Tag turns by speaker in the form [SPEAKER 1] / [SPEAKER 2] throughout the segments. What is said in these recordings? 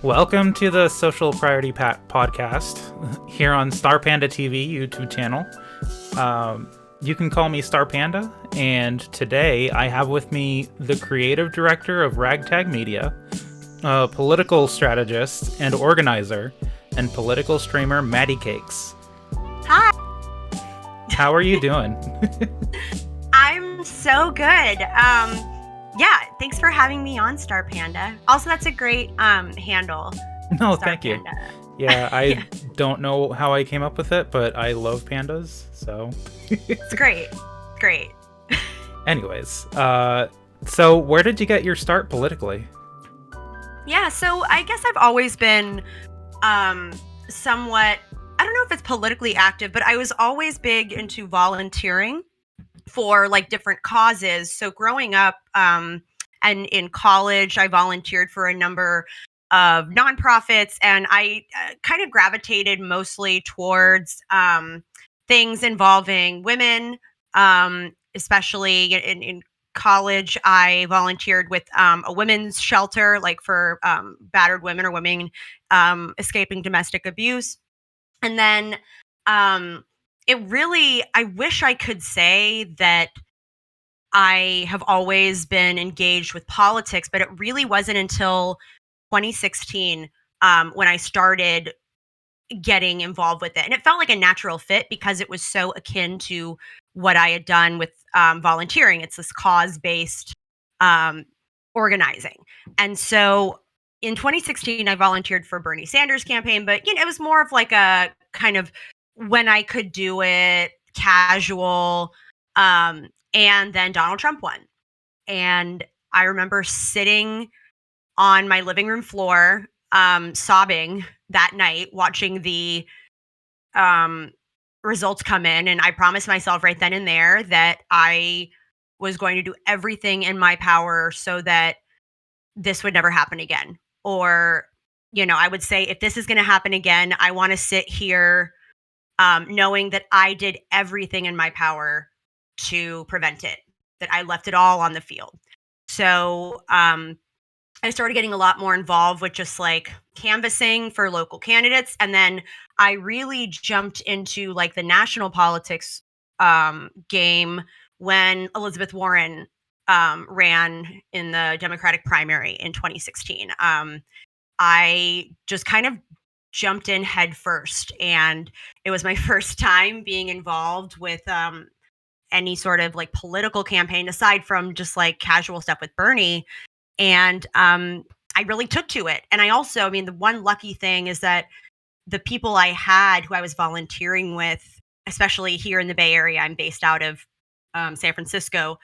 [SPEAKER 1] Welcome to the Social Priority Podcast here on Star Panda TV YouTube channel. You can call me Star Panda, and today I have with me the creative director of RagTag Media, a political strategist and organizer, and political streamer Maddycakes.
[SPEAKER 2] Hi.
[SPEAKER 1] How are you doing?
[SPEAKER 2] I'm so good. Yeah, thanks for having me on, Star Panda. Also, that's a great handle.
[SPEAKER 1] No,
[SPEAKER 2] Star
[SPEAKER 1] thank
[SPEAKER 2] Panda.
[SPEAKER 1] you. Yeah, I don't know how I came up with it, but I love pandas, so.
[SPEAKER 2] It's great. Great.
[SPEAKER 1] Anyways, so where did you get your start politically?
[SPEAKER 2] Yeah, so I guess I've always been somewhat, I don't know if it's politically active, but I was always big into volunteering for like different causes. So growing up and in college, I volunteered for a number of nonprofits, and I kind of gravitated mostly towards things involving women, especially in college. I volunteered with a women's shelter, like for battered women or women escaping domestic abuse. And then I wish I could say that I have always been engaged with politics, but it really wasn't until 2016 when I started getting involved with it. And it felt like a natural fit because it was so akin to what I had done with volunteering. It's this cause-based organizing. And so in 2016, I volunteered for Bernie Sanders' campaign, but it was more of like a kind of when I could do it, casual. And then Donald Trump won. And I remember sitting on my living room floor, sobbing that night, watching the results come in. And I promised myself right then and there that I was going to do everything in my power so that this would never happen again. Or, I would say, if this is going to happen again, I want to sit here knowing that I did everything in my power to prevent it, that I left it all on the field. So I started getting a lot more involved with just like canvassing for local candidates. And then I really jumped into like the national politics game when Elizabeth Warren ran in the Democratic primary in 2016. I just kind of jumped in head first, and it was my first time being involved with any sort of like political campaign aside from just like casual stuff with Bernie. And I really took to it. And I also, the one lucky thing is that the people I had who I was volunteering with, especially here in the Bay Area, I'm based out of San Francisco.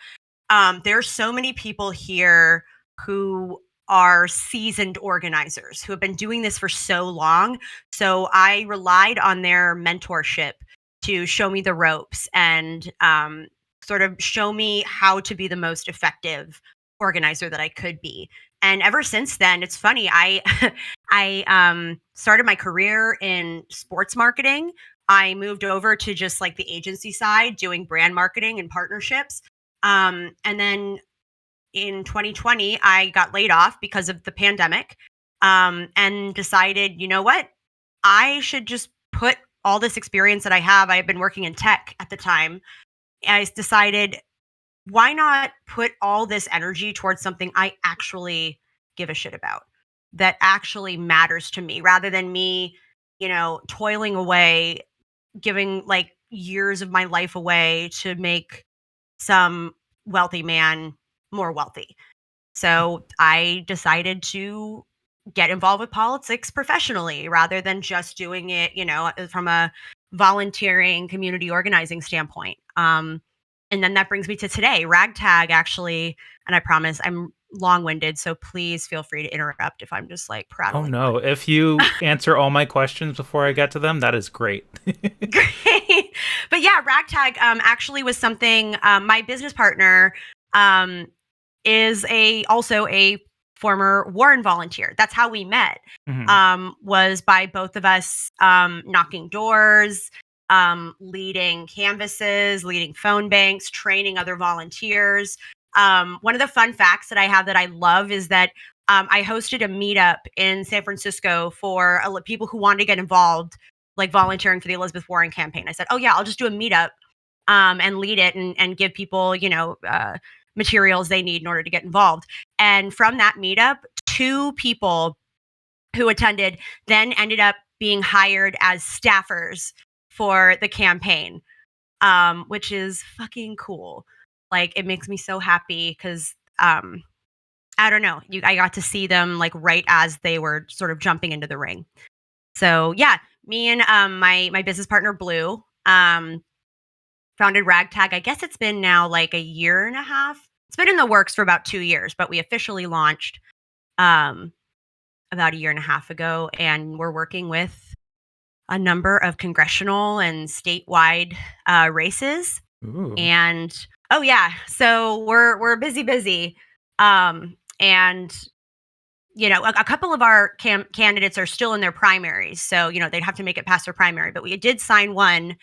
[SPEAKER 2] There's so many people here who are seasoned organizers who have been doing this for so long. So I relied on their mentorship to show me the ropes and sort of show me how to be the most effective organizer that I could be. And ever since then, it's funny, I started my career in sports marketing. I moved over to just like the agency side, doing brand marketing and partnerships. And then in 2020, I got laid off because of the pandemic, and decided, you know what, I should just put all this experience that I had been working in tech at the time. I decided, why not put all this energy towards something I actually give a shit about, that actually matters to me, rather than me, toiling away, giving like years of my life away to make some wealthy man more wealthy. So I decided to get involved with politics professionally rather than just doing it, from a volunteering community organizing standpoint. And then that brings me to today, RagTag actually, and I promise I'm long-winded, so please feel free to interrupt if I'm just like prattling.
[SPEAKER 1] Oh no, if you answer all my questions before I get to them, that is great.
[SPEAKER 2] Great. But yeah, RagTag actually was something, my business partner is also a former Warren volunteer. That's how we met. Was by both of us knocking doors, leading canvases, leading phone banks, training other volunteers. One of the fun facts that I have that I love is that I hosted a meetup in San Francisco for people who wanted to get involved, like volunteering for the Elizabeth Warren campaign. I said, oh yeah, I'll just do a meetup and lead it and give people, materials they need in order to get involved. And from that meetup, 2 people who attended then ended up being hired as staffers for the campaign, which is fucking cool. Like, it makes me so happy because I don't know, I got to see them like right as they were sort of jumping into the ring. So yeah, me and my business partner Blue founded RagTag. I guess it's been now like a year and a half. It's been in the works for about 2 years, but we officially launched about a year and a half ago, and we're working with a number of congressional and statewide races.
[SPEAKER 1] Ooh.
[SPEAKER 2] And oh yeah, so we're busy. And a couple of our candidates are still in their primaries, so they'd have to make it past their primary. But we did sign one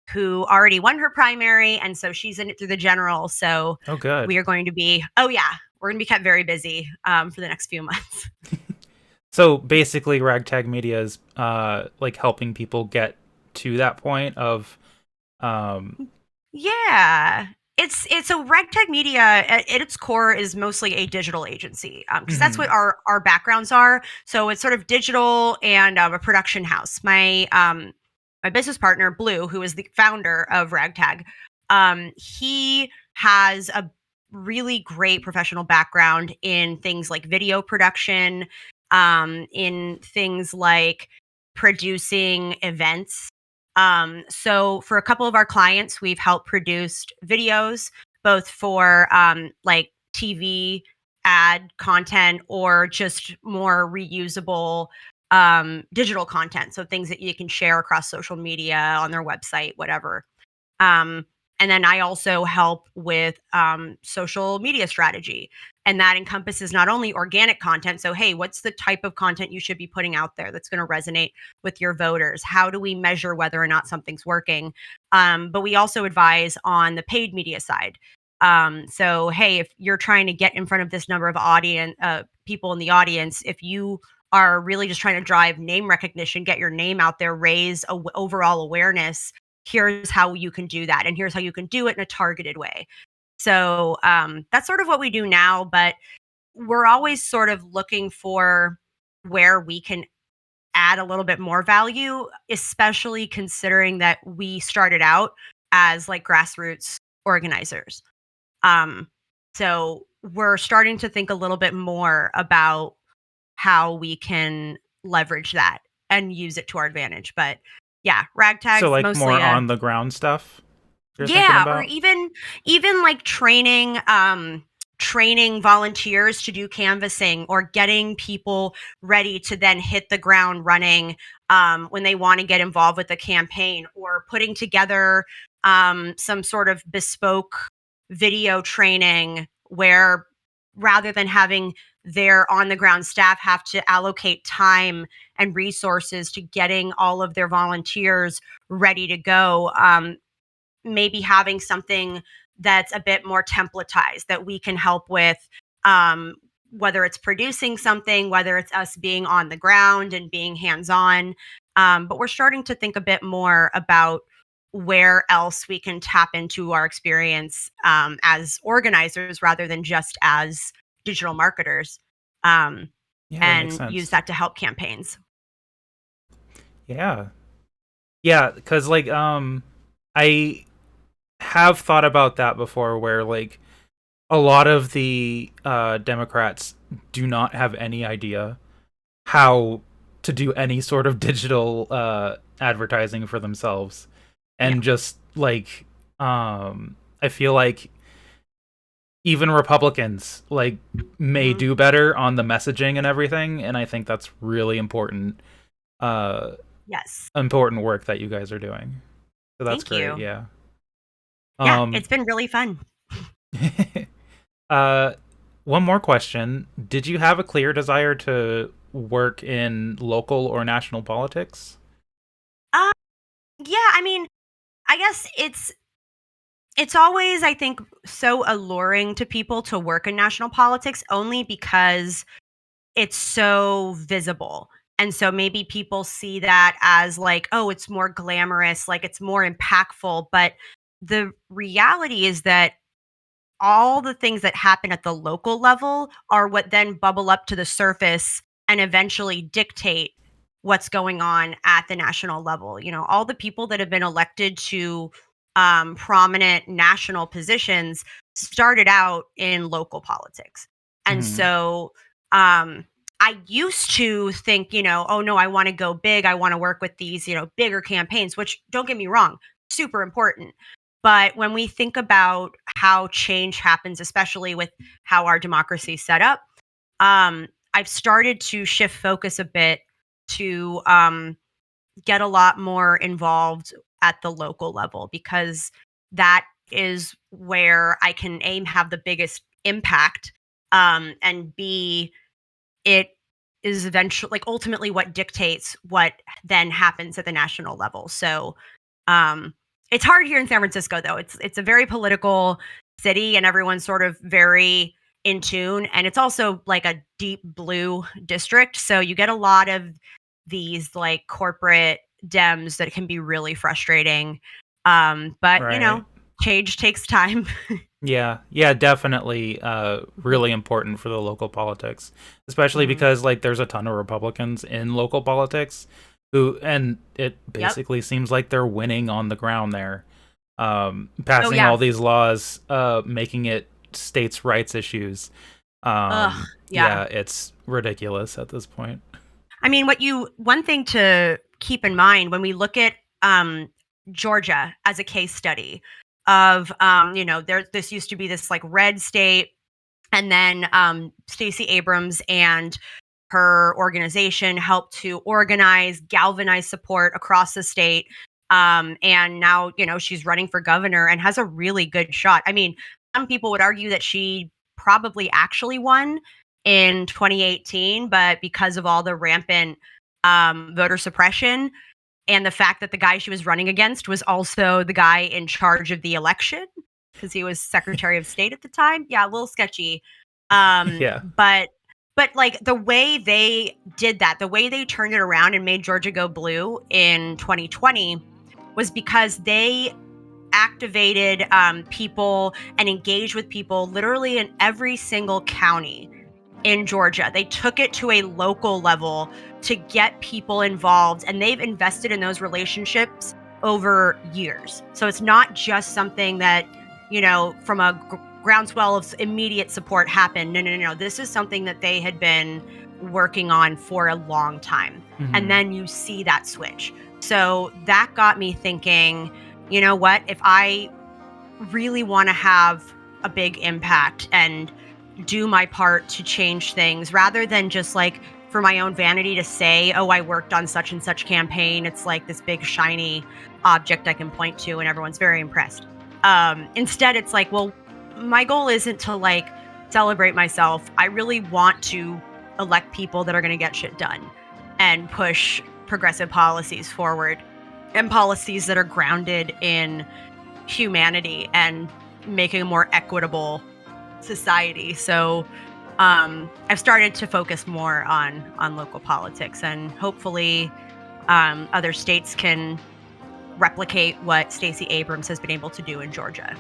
[SPEAKER 2] who already won her primary, and so she's in it through the general. So
[SPEAKER 1] Oh, good.
[SPEAKER 2] we are going to be we're going to be kept very busy for the next few months.
[SPEAKER 1] So basically, RagTag Media is like helping people get to that point of.
[SPEAKER 2] Yeah. It's a RagTag Media at its core is mostly a digital agency because that's what our backgrounds are. So it's sort of digital and a production house. My business partner Blue, who is the founder of RagTag, he has a really great professional background in things like video production, in things like producing events. So for a couple of our clients, we've helped produce videos, both for like TV ad content or just more reusable digital content. So things that you can share across social media, on their website, whatever. And then I also help with social media strategy. And that encompasses not only organic content. So, hey, what's the type of content you should be putting out there that's going to resonate with your voters? How do we measure whether or not something's working? But we also advise on the paid media side. So, hey, if you're trying to get in front of this number of people in the audience, if you are really just trying to drive name recognition, get your name out there, raise overall awareness, here's how you can do that. And here's how you can do it in a targeted way. So that's sort of what we do now, but we're always sort of looking for where we can add a little bit more value, especially considering that we started out as like grassroots organizers. So we're starting to think a little bit more about how we can leverage that and use it to our advantage. But yeah, RagTag's
[SPEAKER 1] So like
[SPEAKER 2] mostly
[SPEAKER 1] more on the ground stuff. You're thinking
[SPEAKER 2] yeah,
[SPEAKER 1] about?
[SPEAKER 2] or even like training volunteers to do canvassing or getting people ready to then hit the ground running when they want to get involved with the campaign, or putting together some sort of bespoke video training where rather than having their on the ground staff have to allocate time and resources to getting all of their volunteers ready to go, maybe having something that's a bit more templatized that we can help with, whether it's producing something, whether it's us being on the ground and being hands-on. But we're starting to think a bit more about where else we can tap into our experience as organizers rather than just as digital marketers,
[SPEAKER 1] Yeah, that makes
[SPEAKER 2] and
[SPEAKER 1] sense.
[SPEAKER 2] use that to help campaigns.
[SPEAKER 1] Yeah. Yeah, because like I have thought about that before, where like a lot of the Democrats do not have any idea how to do any sort of digital advertising for themselves. And just like I feel like even Republicans like may do better on the messaging and everything, and I think that's really important.
[SPEAKER 2] Yes.
[SPEAKER 1] Important work that you guys are doing. So that's
[SPEAKER 2] Thank
[SPEAKER 1] great.
[SPEAKER 2] you.
[SPEAKER 1] Yeah.
[SPEAKER 2] Yeah, it's been really fun.
[SPEAKER 1] One more question. Did you have a clear desire to work in local or national politics?
[SPEAKER 2] Yeah, I mean, I guess it's always, I think, so alluring to people to work in national politics, only because it's so visible. And so maybe people see that as like, oh, it's more glamorous, like it's more impactful. But the reality is that all the things that happen at the local level are what then bubble up to the surface and eventually dictate what's going on at the national level. You know, all the people that have been elected to prominent national positions started out in local politics. And
[SPEAKER 1] Mhm.
[SPEAKER 2] so I used to think, you know, oh no, I want to go big. I want to work with these, you know, bigger campaigns, which don't get me wrong, super important. But when we think about how change happens, especially with how our democracy is set up, I've started to shift focus a bit to get a lot more involved at the local level, because that is where I can aim have the biggest impact, and B, it is eventually like ultimately what dictates what then happens at the national level. So um it's hard here in San Francisco though. It's a very political city and everyone's sort of very in tune, and it's also like a deep blue district. So you get a lot of these like corporate Dems that can be really frustrating. But you
[SPEAKER 1] Right.
[SPEAKER 2] know, change takes time.
[SPEAKER 1] Yeah, yeah, definitely really important for the local politics, especially
[SPEAKER 2] Mhm.
[SPEAKER 1] because like there's a ton of Republicans in local politics who, and it
[SPEAKER 2] Yep.
[SPEAKER 1] basically seems like they're winning on the ground there.
[SPEAKER 2] Oh
[SPEAKER 1] Passing
[SPEAKER 2] yeah.
[SPEAKER 1] all these laws, making it states' rights issues.
[SPEAKER 2] Ugh. Yeah.
[SPEAKER 1] Yeah, it's ridiculous at this point.
[SPEAKER 2] I mean, one thing to keep in mind when we look at Georgia as a case study of, you know, this used to be this like red state, and then Stacey Abrams and her organization helped to organize, galvanize support across the state. And now, you know, she's running for governor and has a really good shot. I mean, some people would argue that she probably actually won in 2018, but because of all the rampant voter suppression and the fact that the guy she was running against was also the guy in charge of the election because he was Secretary of State at the time. Yeah, a little sketchy.
[SPEAKER 1] Yeah.
[SPEAKER 2] But like the way they did that, the way they turned it around and made Georgia go blue in 2020 was because they activated people and engaged with people literally in every single county in Georgia. They took it to a local level to get people involved, and they've invested in those relationships over years. So it's not just something that, you know, from a groundswell of immediate support happened. No. This is something that they had been working on for a long time. And
[SPEAKER 1] Hmm.
[SPEAKER 2] then you see that switch. So that got me thinking, you know what, if I really want to have a big impact and do my part to change things rather than just like for my own vanity to say, oh, I worked on such and such campaign. It's like this big shiny object I can point to and everyone's very impressed. Instead, it's like, well, my goal isn't to like celebrate myself. I really want to elect people that are going to get shit done and push progressive policies forward, and policies that are grounded in humanity and making a more equitable society. So I've started to focus more on local politics, and hopefully other states can replicate what Stacey Abrams has been able to do in Georgia.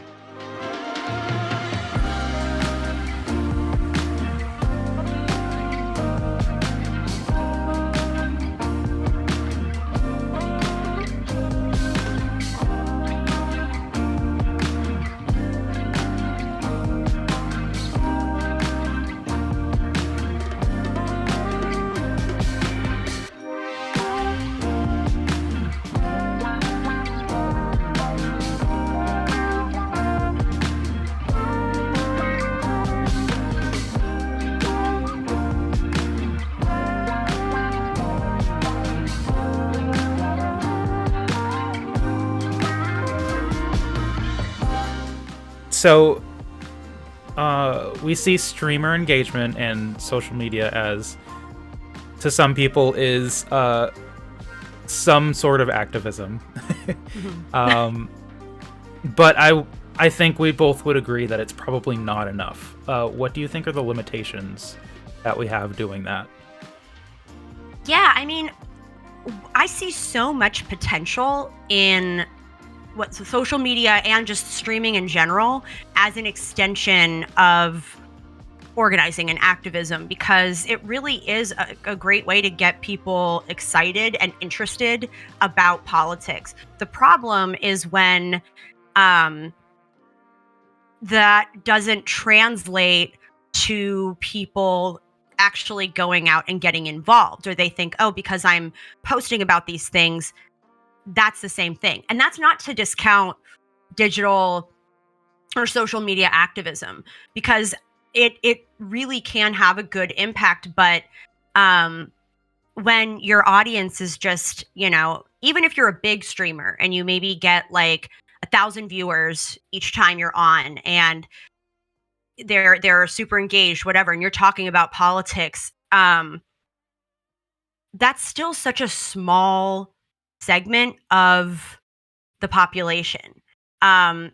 [SPEAKER 1] So we see streamer engagement and social media as, to some people, is some sort of activism.
[SPEAKER 2] Mhm.
[SPEAKER 1] But I think we both would agree that it's probably not enough. What do you think are the limitations that we have doing that.
[SPEAKER 2] Yeah, I mean, I see so much potential in what social media and just streaming in general as an extension of organizing and activism, because it really is a great way to get people excited and interested about politics. The problem is when that doesn't translate to people actually going out and getting involved, or they think, oh, because I'm posting about these things, that's the same thing. And that's not to discount digital or social media activism, because it really can have a good impact. But when your audience is just, even if you're a big streamer and you maybe get like 1,000 viewers each time you're on, and they're super engaged, whatever, and you're talking about politics, that's still such a small segment of the population. And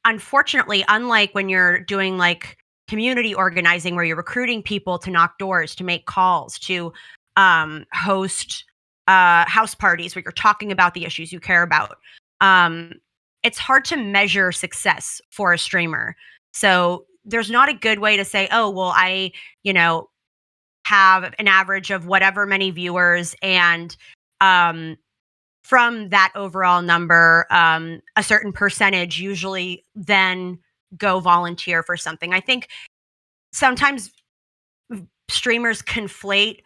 [SPEAKER 2] unfortunately, unlike when you're doing like community organizing where you're recruiting people to knock doors, to make calls, to host house parties where you're talking about the issues you care about, it's hard to measure success for a streamer. So there's not a good way to say, oh, well, I, have an average of whatever many viewers, and from that overall number, a certain percentage usually then go volunteer for something. I think sometimes streamers conflate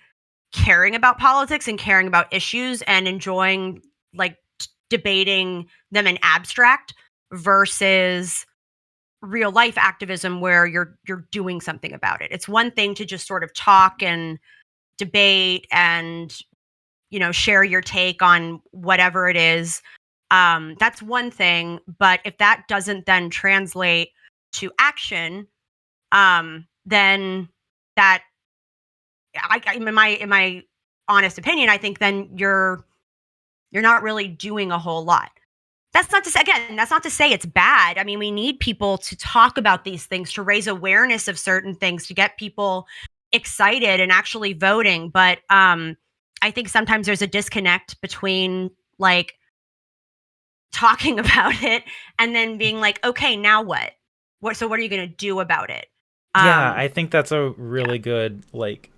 [SPEAKER 2] caring about politics and caring about issues and enjoying like debating them in abstract versus real life activism where you're doing something about it. It's one thing to just sort of talk and debate and share your take on whatever it is. That's one thing. But if that doesn't then translate to action, then that, in my honest opinion, I think then you're not really doing a whole lot. That's not to say it's bad. I mean, we need people to talk about these things, to raise awareness of certain things, to get people excited and actually voting. But I think sometimes there's a disconnect between like talking about it and then being like, okay, now what? So what are you going to do about it?
[SPEAKER 1] Yeah, I think that's a really good like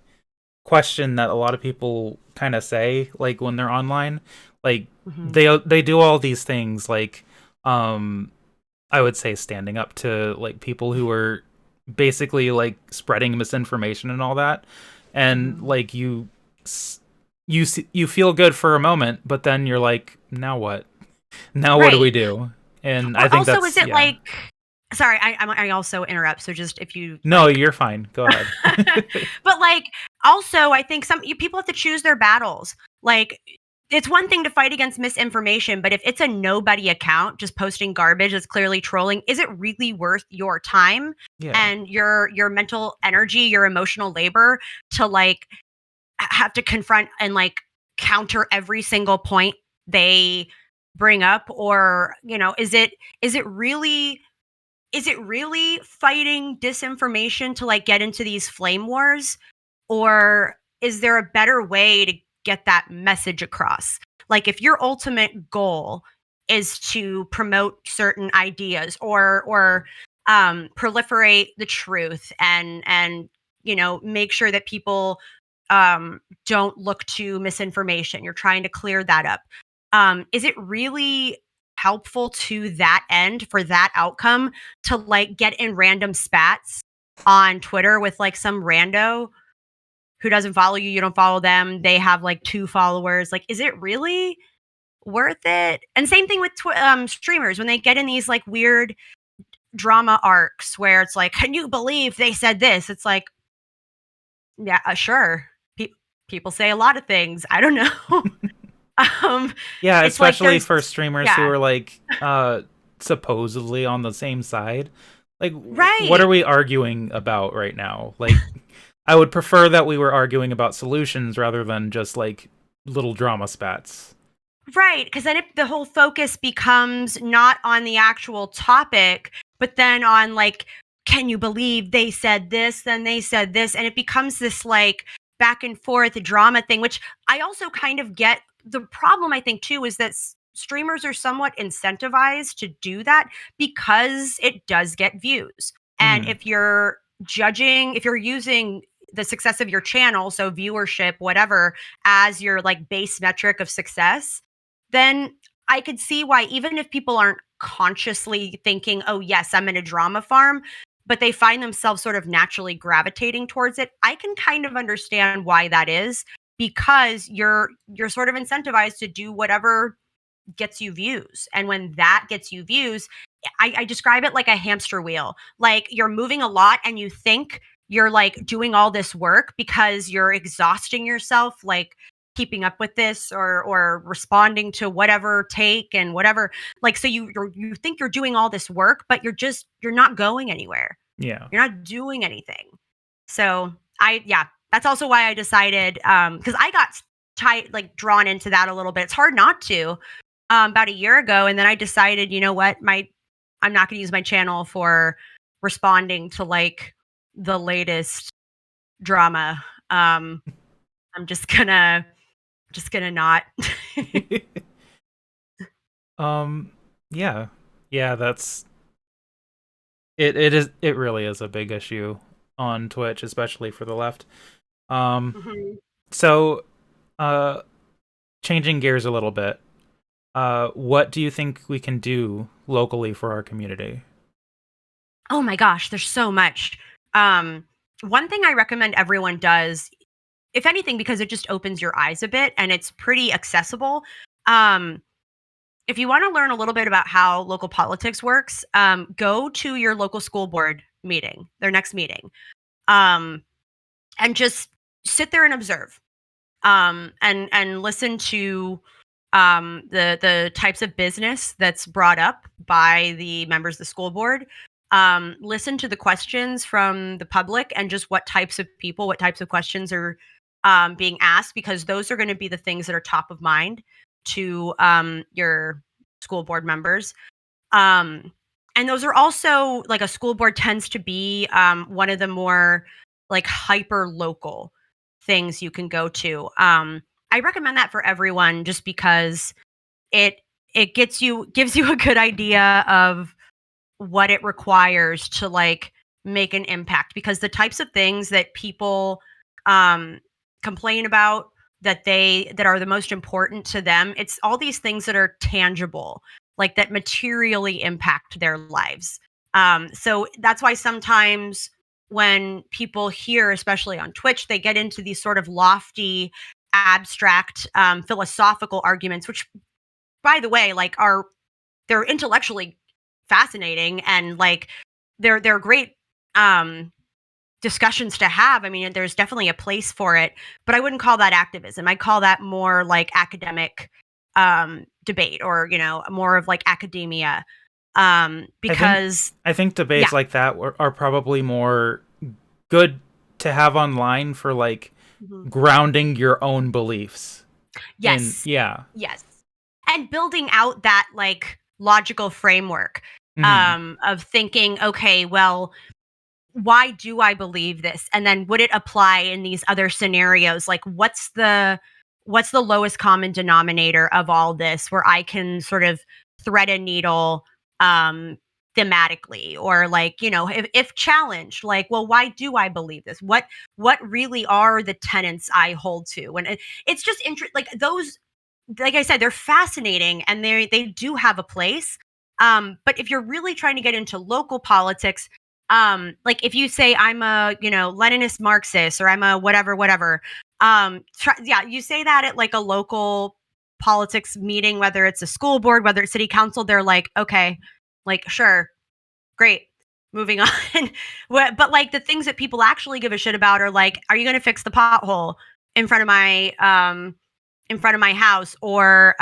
[SPEAKER 1] question that a lot of people kind of say like when they're online. Like they do all these things like I would say standing up to like people who are basically like spreading misinformation and all that, and like you feel good for a moment, but then you're like, now what? Now what do we do? And I think
[SPEAKER 2] also,
[SPEAKER 1] that's,
[SPEAKER 2] is it like, sorry, I also interrupt. So just if you
[SPEAKER 1] no, you're fine. Go ahead.
[SPEAKER 2] But like, also, I think people have to choose their battles. Like, it's one thing to fight against misinformation, but if it's a nobody account just posting garbage that's clearly trolling, is it really worth your time and your mental energy, your emotional labor to like have to confront and like counter every single point they bring up? Or, is it really fighting disinformation to like get into these flame wars? Or is there a better way to get that message across? Like, if your ultimate goal is to promote certain ideas or proliferate the truth and make sure that people don't look to misinformation, you're trying to clear that up. Is it really helpful to that end, for that outcome, to like get in random spats on Twitter with like some rando who doesn't follow you, you don't follow them, they have like 2 followers? Like, is it really worth it? And same thing with streamers when they get in these like weird drama arcs where it's like, can you believe they said this? It's like, yeah, sure. People say a lot of things. I don't know.
[SPEAKER 1] Yeah, especially like for streamers who are like supposedly on the same side. Like, what are we arguing about right now? Like, I would prefer that we were arguing about solutions rather than just like little drama spats.
[SPEAKER 2] Right, because then the whole focus becomes not on the actual topic, but then on like can you believe they said this, then they said this, and it becomes this like back and forth drama thing, which I also kind of get. The problem I think too is that streamers are somewhat incentivized to do that because it does get views. And if you're using the success of your channel, so viewership, whatever, as your like base metric of success, then I could see why, even if people aren't consciously thinking, oh yes, I'm in a drama farm, but they find themselves sort of naturally gravitating towards it, I can kind of understand why that is, because you're sort of incentivized to do whatever gets you views. And when that gets you views, I describe it like a hamster wheel. Like you're moving a lot and you think you're like doing all this work because you're exhausting yourself, like keeping up with this or responding to whatever take and whatever. Like, so you think you're doing all this work, but you're not going anywhere.
[SPEAKER 1] Yeah.
[SPEAKER 2] You're not doing anything. So that's also why I decided, because I got drawn into that a little bit. It's hard not to, about a year ago. And then I decided, you know what, I'm not going to use my channel for responding to like the latest drama. I'm just gonna not.
[SPEAKER 1] Yeah, that's it really is a big issue on Twitch, especially for the left. So changing gears a little bit, what do you think we can do locally for our community?
[SPEAKER 2] Oh my gosh, there's so much. One thing I recommend everyone does, if anything, because it just opens your eyes a bit and it's pretty accessible. If you want to learn a little bit about how local politics works, go to your local school board meeting, their next meeting, and just sit there and observe, and listen to the types of business that's brought up by the members of the school board. Listen to the questions from the public and just what types of questions are being asked, because those are going to be the things that are top of mind to your school board members. And those are also, like, a school board tends to be one of the more like hyper local things you can go to. I recommend that for everyone just because it gives you a good idea of what it requires to like make an impact, because the types of things that people complain about that are the most important to them, it's all these things that are tangible, like that materially impact their lives. So that's why sometimes when people hear, especially on Twitch, they get into these sort of lofty, abstract, philosophical arguments, which, by the way, like they're intellectually fascinating and like they're great discussions to have. I mean, there's definitely a place for it, but I wouldn't call that activism. I call that more like academic debate, or, you know, more of like academia. Because
[SPEAKER 1] I think debates like that are probably more good to have online for like grounding your own beliefs.
[SPEAKER 2] Yes.
[SPEAKER 1] And,
[SPEAKER 2] yes. And building out that like logical framework of thinking, okay, well, why do I believe this? And then would it apply in these other scenarios? Like, what's the lowest common denominator of all this, where I can sort of thread a needle thematically, or like, you know, if challenged, like, well, why do I believe this? What really are the tenets I hold to? And it's just like those, like I said, they're fascinating and they do have a place. But if you're really trying to get into local politics, like if you say I'm a, you know, Leninist Marxist, or I'm a whatever, you say that at like a local politics meeting, whether it's a school board, whether it's city council, they're like, okay, like, sure, great, moving on. But like the things that people actually give a shit about are like, are you going to fix the pothole in front of my house, or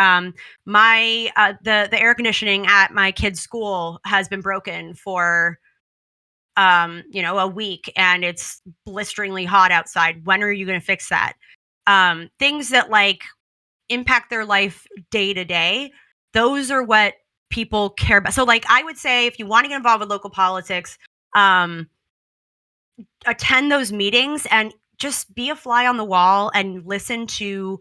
[SPEAKER 2] my the air conditioning at my kid's school has been broken for you know, a week and it's blisteringly hot outside. When are you going to fix that? Things that like impact their life day to day, those are what people care about. So like I would say, if you want to get involved with local politics, um, attend those meetings and just be a fly on the wall and listen to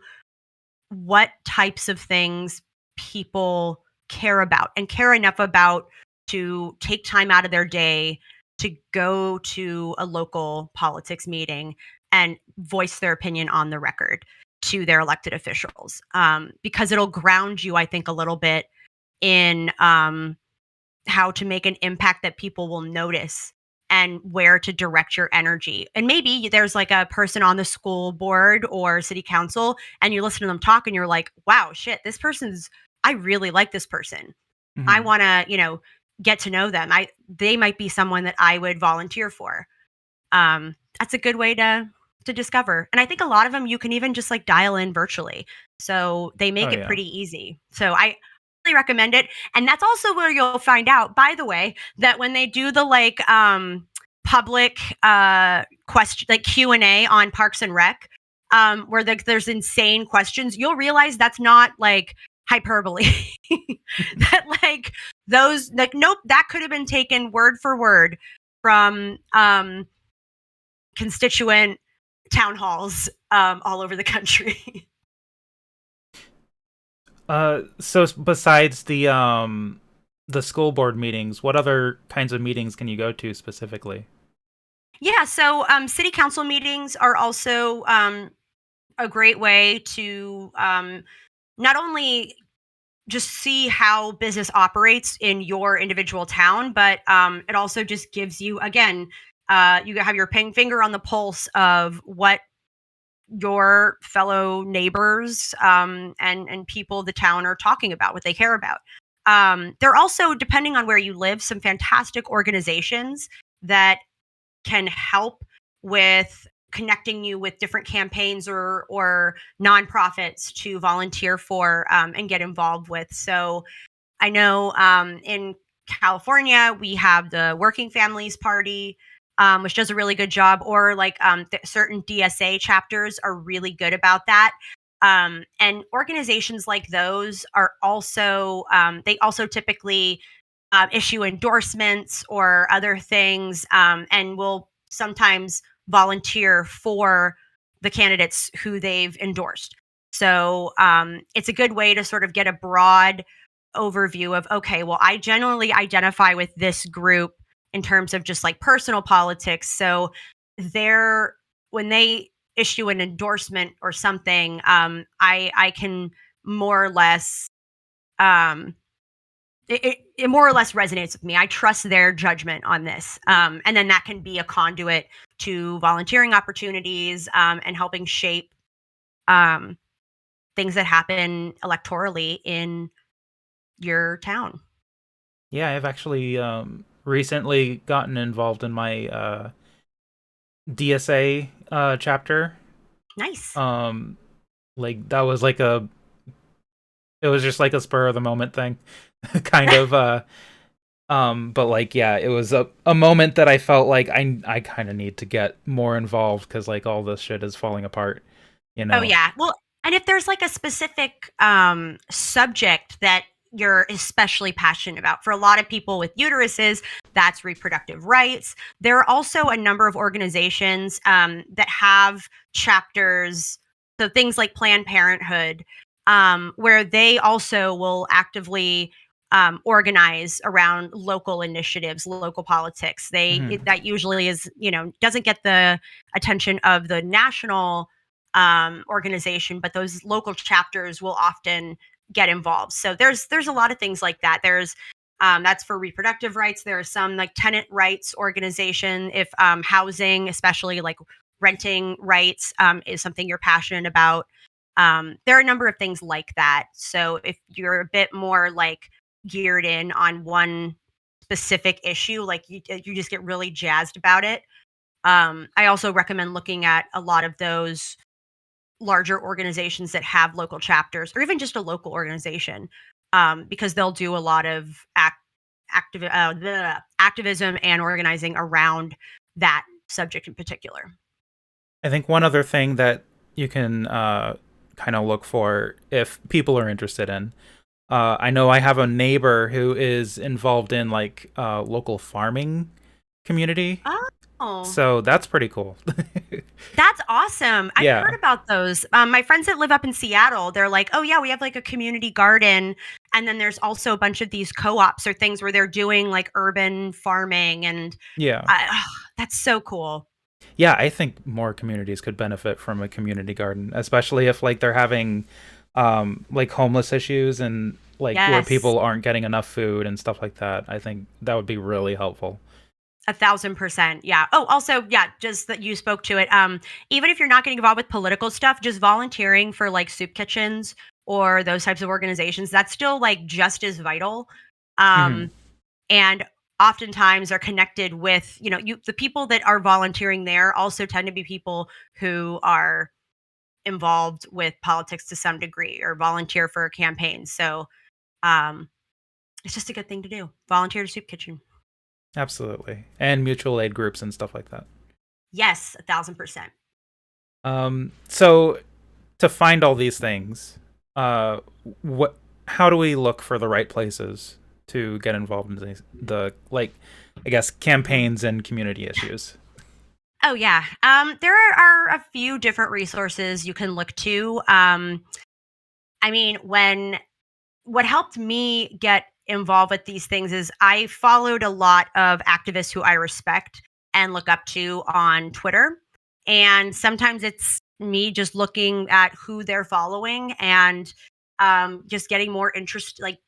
[SPEAKER 2] what types of things people care about and care enough about to take time out of their day to go to a local politics meeting and voice their opinion on the record to their elected officials, because it'll ground you, I think, a little bit in how to make an impact that people will notice and where to direct your energy. And maybe there's like a person on the school board or city council and you listen to them talk and you're like, wow, shit, I really like this person. I
[SPEAKER 1] Mhm.
[SPEAKER 2] want to, get to know them. They might be someone that I would volunteer for. That's a good way to discover. And I think a lot of them you can even just like dial in virtually. So they
[SPEAKER 1] Oh
[SPEAKER 2] make it
[SPEAKER 1] yeah.
[SPEAKER 2] pretty easy. So I really recommend it. And that's also where you'll find out, by the way, that when they do the like public question like Q&A on Parks and Rec, where there's insane questions, you'll realize that's not like hyperbole. That like those like nope, that could have been taken word for word from constituent town halls all over the country.
[SPEAKER 1] So besides the school board meetings, what other kinds of meetings can you go to specifically?
[SPEAKER 2] Yeah, so city council meetings are also a great way to not only just see how business operates in your individual town, but it also just gives you, again, you have your finger on the pulse of what your fellow neighbors and people of the town are talking about, what they care about. There are also, depending on where you live, some fantastic organizations that can help with connecting you with different campaigns or nonprofits to volunteer for and get involved with. So I know in California we have the Working Families Party, which does a really good job, or like certain DSA chapters are really good about that. And organizations like those are also they also typically issue endorsements or other things, and will sometimes volunteer for the candidates who they've endorsed. So it's a good way to sort of get a broad overview of, okay, well, I generally identify with this group in terms of just like personal politics. So they're when they issue an endorsement or something, I can more or less um, it more or less resonates with me. I trust their judgment on this. And then that can be a conduit to volunteering opportunities and helping shape um, things that happen electorally in your town.
[SPEAKER 1] Yeah, I've actually recently gotten involved in my DSA chapter.
[SPEAKER 2] Nice.
[SPEAKER 1] Um, like that was like it was just like a spur of the moment thing, kind of. But like, yeah, it was a moment that I felt like I kind of need to get more involved because like all this shit is falling apart, you
[SPEAKER 2] Oh,
[SPEAKER 1] know.
[SPEAKER 2] yeah. Well, and if there's like a specific subject that you're especially passionate about, for a lot of people with uteruses, that's reproductive rights. There are also a number of organizations that have chapters, so things like Planned Parenthood, where they also will actively organize around local initiatives, local politics.
[SPEAKER 1] Mhm.
[SPEAKER 2] That usually is, doesn't get the attention of the national organization, but those local chapters will often get involved. So there's a lot of things like that. There's that's for reproductive rights. There are some like tenant rights organization. If housing, especially like renting rights, is something you're passionate about. There are a number of things like that. So if you're a bit more like geared in on one specific issue, like you just get really jazzed about it. I also recommend looking at a lot of those larger organizations that have local chapters or even just a local organization, because they'll do a lot of activism and organizing around that subject in particular.
[SPEAKER 1] I think one other thing that you can kind of look for if people are interested in. I know I have a neighbor who is involved in like local farming community.
[SPEAKER 2] Oh,
[SPEAKER 1] So that's pretty cool.
[SPEAKER 2] that's awesome. I've
[SPEAKER 1] Yeah.
[SPEAKER 2] heard about those. My friends that live up in Seattle, they're like, oh, yeah, we have like a community garden. And then there's also a bunch of these co ops or things where they're doing like urban farming. And
[SPEAKER 1] Yeah.
[SPEAKER 2] that's so cool.
[SPEAKER 1] Yeah, I think more communities could benefit from a community garden, especially if like they're having like homeless issues and like where
[SPEAKER 2] Yes.
[SPEAKER 1] people aren't getting enough food and stuff like that. I think that would be really helpful.
[SPEAKER 2] 1,000%. Yeah. Oh, also, yeah, just that you spoke to it. Even if you're not getting involved with political stuff, just volunteering for like soup kitchens or those types of organizations, that's still like just as vital.
[SPEAKER 1] Hmm.
[SPEAKER 2] And oftentimes are connected with, the people that are volunteering there also tend to be people who are involved with politics to some degree or volunteer for a campaign. So um, it's just a good thing to do. Volunteer to soup kitchen.
[SPEAKER 1] Absolutely. And mutual aid groups and stuff like that.
[SPEAKER 2] Yes, 1,000%.
[SPEAKER 1] So to find all these things, what how do we look for the right places to get involved in the like I guess campaigns and community issues?
[SPEAKER 2] Oh yeah. There are a few different resources you can look to. I mean, what helped me get involved with these things is I followed a lot of activists who I respect and look up to on Twitter. And sometimes it's me just looking at who they're following and just getting more interest, like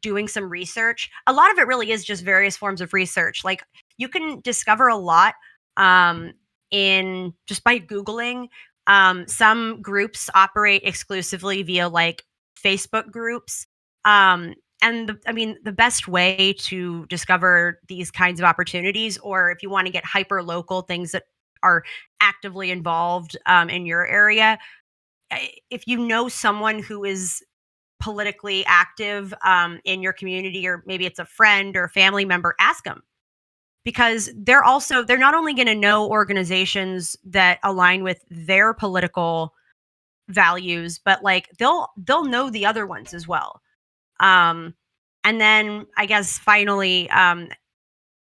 [SPEAKER 2] doing some research. A lot of it really is just various forms of research. Like you can discover a lot um, in just by Googling. Some groups operate exclusively via like Facebook groups. And the best way to discover these kinds of opportunities, or if you want to get hyper local things that are actively involved in your area, if you know someone who is politically active in your community, or maybe it's a friend or a family member, ask them because they're not only going to know organizations that align with their political values, but like they'll know the other ones as well. Um, and then I guess finally,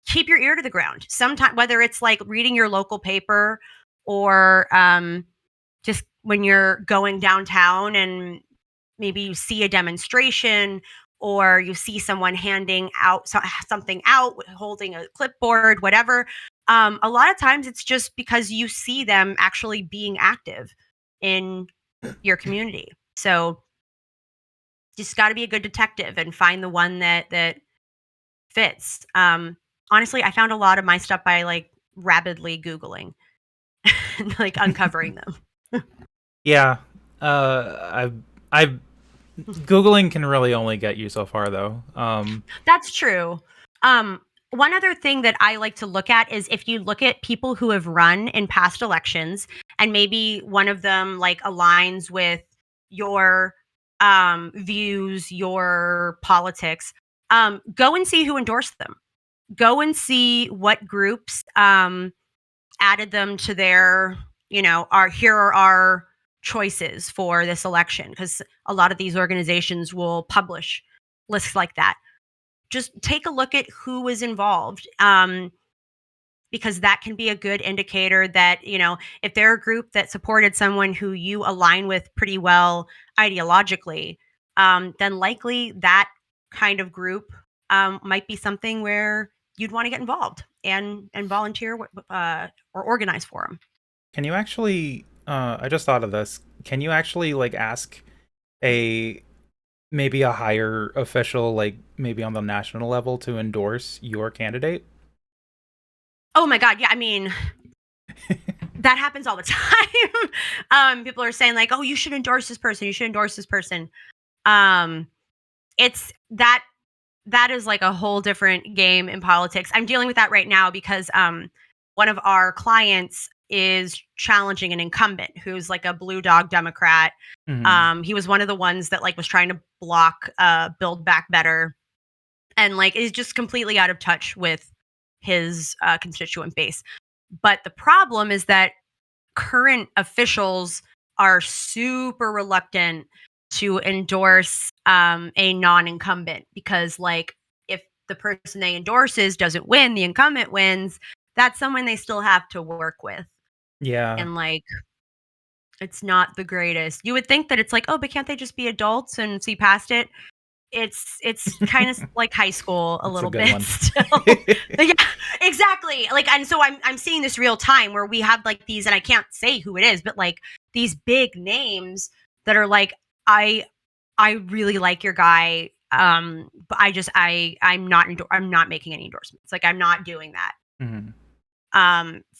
[SPEAKER 2] keep your ear to the ground. Sometimes, whether it's like reading your local paper or just when you're going downtown and maybe you see a demonstration or you see someone handing out something out, holding a clipboard, whatever. A lot of times it's just because you see them actually being active in your community. So just got to be a good detective and find the one that fits. Honestly, I found a lot of my stuff by like rapidly Googling and like uncovering them.
[SPEAKER 1] Yeah. I've Googling can really only get you so far though.
[SPEAKER 2] That's true. One other thing that I like to look at is if you look at people who have run in past elections and maybe one of them like aligns with your views, your politics, go and see who endorsed them. Go and see what groups added them to their, here are our choices for this election, because a lot of these organizations will publish lists like that. Just take a look at who was involved, because that can be a good indicator that, if they're a group that supported someone who you align with pretty well ideologically, then likely that kind of group might be something where you'd want to get involved and volunteer or organize for them.
[SPEAKER 1] Can you actually I just thought of this. Can you actually like ask a maybe a higher official like maybe on the national level to endorse your candidate?
[SPEAKER 2] Oh my God. Yeah. I mean, that happens all the time. People are saying like, "Oh, you should endorse this person. You should endorse this person." Um, it's that is like a whole different game in politics. I'm dealing with that right now because one of our clients is challenging an incumbent who's like a blue dog Democrat.
[SPEAKER 1] Hmm.
[SPEAKER 2] He was one of the ones that like was trying to block Build Back Better, and like is just completely out of touch with his constituent base. But the problem is that current officials are super reluctant to endorse a non-incumbent because, like, if the person they endorses doesn't win, the incumbent wins, that's someone they still have to work with.
[SPEAKER 1] Yeah.
[SPEAKER 2] And like, it's not the greatest. You would think that it's like, oh, but can't they just be adults and see past it? It's kind of like high school a
[SPEAKER 1] That's a
[SPEAKER 2] little
[SPEAKER 1] good
[SPEAKER 2] bit
[SPEAKER 1] one.
[SPEAKER 2] still. Yeah, exactly. Like, and so I'm seeing this real time where we have like these, and I can't say who it is, but like these big names that are like, I really like your guy, but I'm not making any endorsements. Like, I'm not doing that.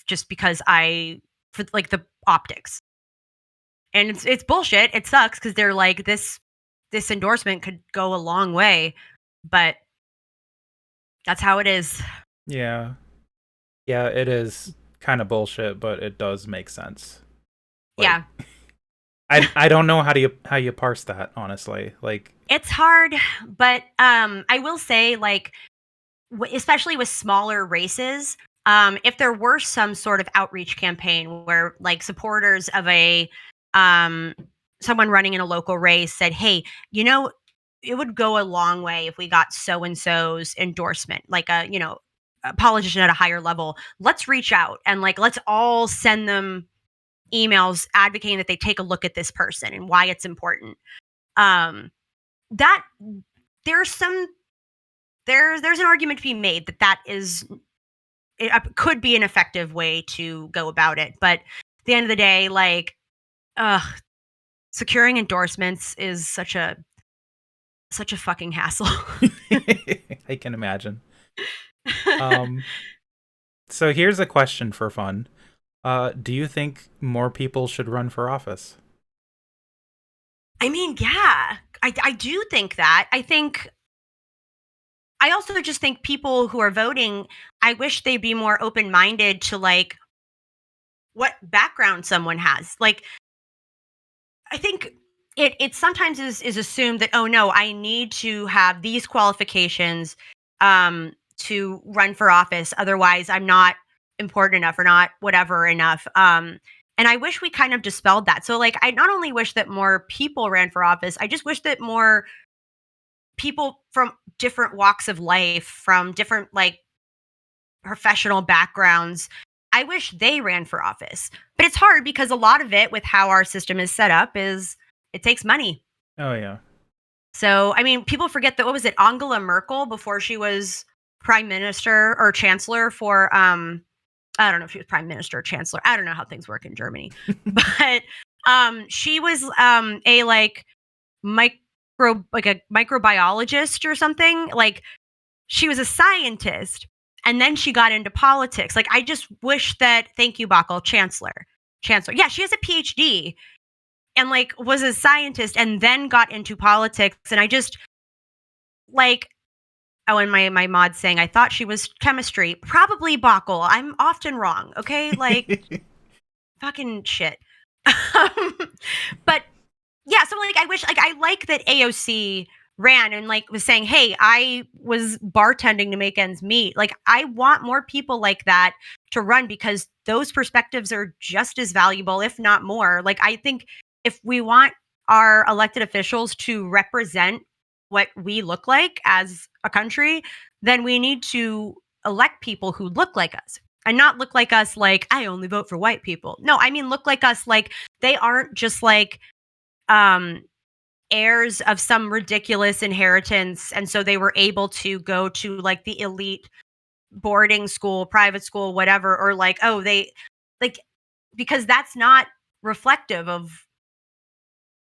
[SPEAKER 2] Just because for like the optics. And it's bullshit. It sucks because they're like, this endorsement could go a long way, but that's how it is.
[SPEAKER 1] Yeah. Yeah, it is kind of bullshit, but it does make sense. Like,
[SPEAKER 2] Yeah.
[SPEAKER 1] I don't know how you parse that, honestly. Like,
[SPEAKER 2] It's hard, but I will say, like, especially with smaller races, if there were some sort of outreach campaign where like supporters of a someone running in a local race said, hey, it would go a long way if we got so and so's endorsement, like a politician at a higher level. Let's reach out and like let's all send them emails advocating that they take a look at this person and why it's important. That there's an argument to be made that is could be an effective way to go about it. But at the end of the day, like, securing endorsements is such a fucking hassle.
[SPEAKER 1] I can imagine. So here's a question for fun. Do you think more people should run for office?
[SPEAKER 2] I mean, yeah, I do think that. I also just think people who are voting, I wish they'd be more open-minded to like what background someone has. Like, I think it sometimes is assumed that, oh no, I need to have these qualifications to run for office, otherwise I'm not important enough or not whatever enough. And I wish we kind of dispelled that. So like, I not only wish that more people ran for office, I just wish that more people from different walks of life, from different like professional backgrounds, I wish they ran for office. But it's hard because a lot of it with how our system is set up is it takes money.
[SPEAKER 1] Oh yeah.
[SPEAKER 2] So, I mean, people forget that, what was it, Angela Merkel, before she was prime minister or chancellor for I don't know if she was prime minister or chancellor. I don't know how things work in Germany. But she was a like a microbiologist or something. Like, she was a scientist and then she got into politics. Like, I just wish that, thank you, Bockel, chancellor. Yeah, she has a PhD and like was a scientist and then got into politics. And I just like, oh, and my mod's saying I thought she was chemistry. Probably Bockel. I'm often wrong. Okay, like fucking shit. But yeah, so like I wish, like, I like that AOC ran and like was saying, hey, I was bartending to make ends meet. Like, I want more people like that to run because those perspectives are just as valuable, if not more. Like, I think if we want our elected officials to represent what we look like as a country, then we need to elect people who look like us and not look like us like, I only vote for white people. No, I mean, look like us like they aren't just like heirs of some ridiculous inheritance, and so they were able to go to like the elite boarding school, private school, whatever, or like, oh, they like, because that's not reflective of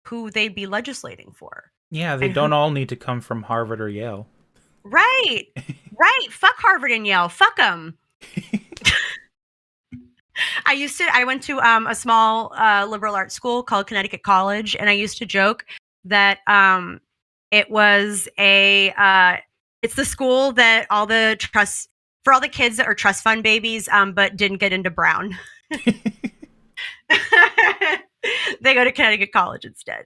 [SPEAKER 2] who they'd be legislating for.
[SPEAKER 1] Yeah, they don't all need to come from Harvard or Yale.
[SPEAKER 2] Right. Fuck Harvard and Yale. Fuck them. I went to a small liberal arts school called Connecticut College, and I used to joke that it was it's the school that all the kids that are trust fund babies, but didn't get into Brown. They go to Connecticut College instead.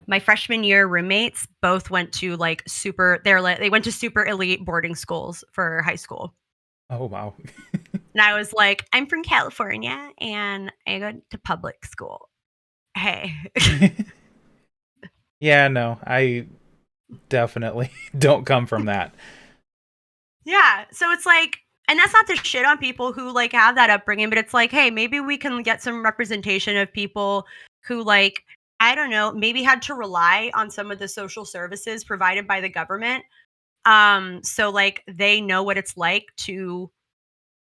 [SPEAKER 2] My freshman year roommates both went to they went to super elite boarding schools for high school.
[SPEAKER 1] Oh wow.
[SPEAKER 2] And I was like, I'm from California and I go to public school. Hey.
[SPEAKER 1] Yeah, no, I definitely don't come from that.
[SPEAKER 2] Yeah. So it's like, and that's not to shit on people who like have that upbringing, but it's like, hey, maybe we can get some representation of people who like, I don't know, maybe had to rely on some of the social services provided by the government. So like they know what it's like to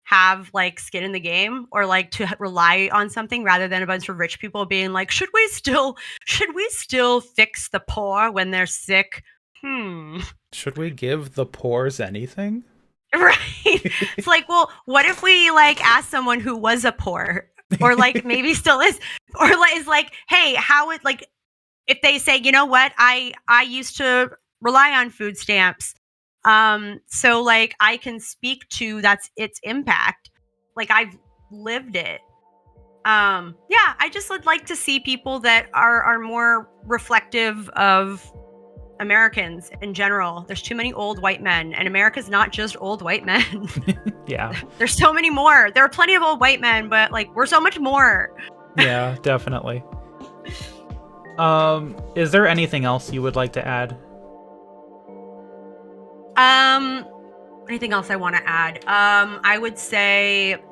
[SPEAKER 2] have like skin in the game or like to rely on something rather than a bunch of rich people being like, should we still fix the poor when they're sick?
[SPEAKER 1] Should we give the poors anything?
[SPEAKER 2] Right. It's like, well, what if we like ask someone who was a poor or like maybe still is or like is like, hey, how it like if they say, you know what, I used to rely on food stamps. So like I can speak to that's its impact. Like I've lived it. Yeah, I just would like to see people that are more reflective of Americans in general. There's too many old white men, and America's not just old white men.
[SPEAKER 1] Yeah.
[SPEAKER 2] There's so many more. There are plenty of old white men, but like we're so much more.
[SPEAKER 1] Yeah, definitely. Is there anything else you would like to add?
[SPEAKER 2] Anything else I want to add? I would say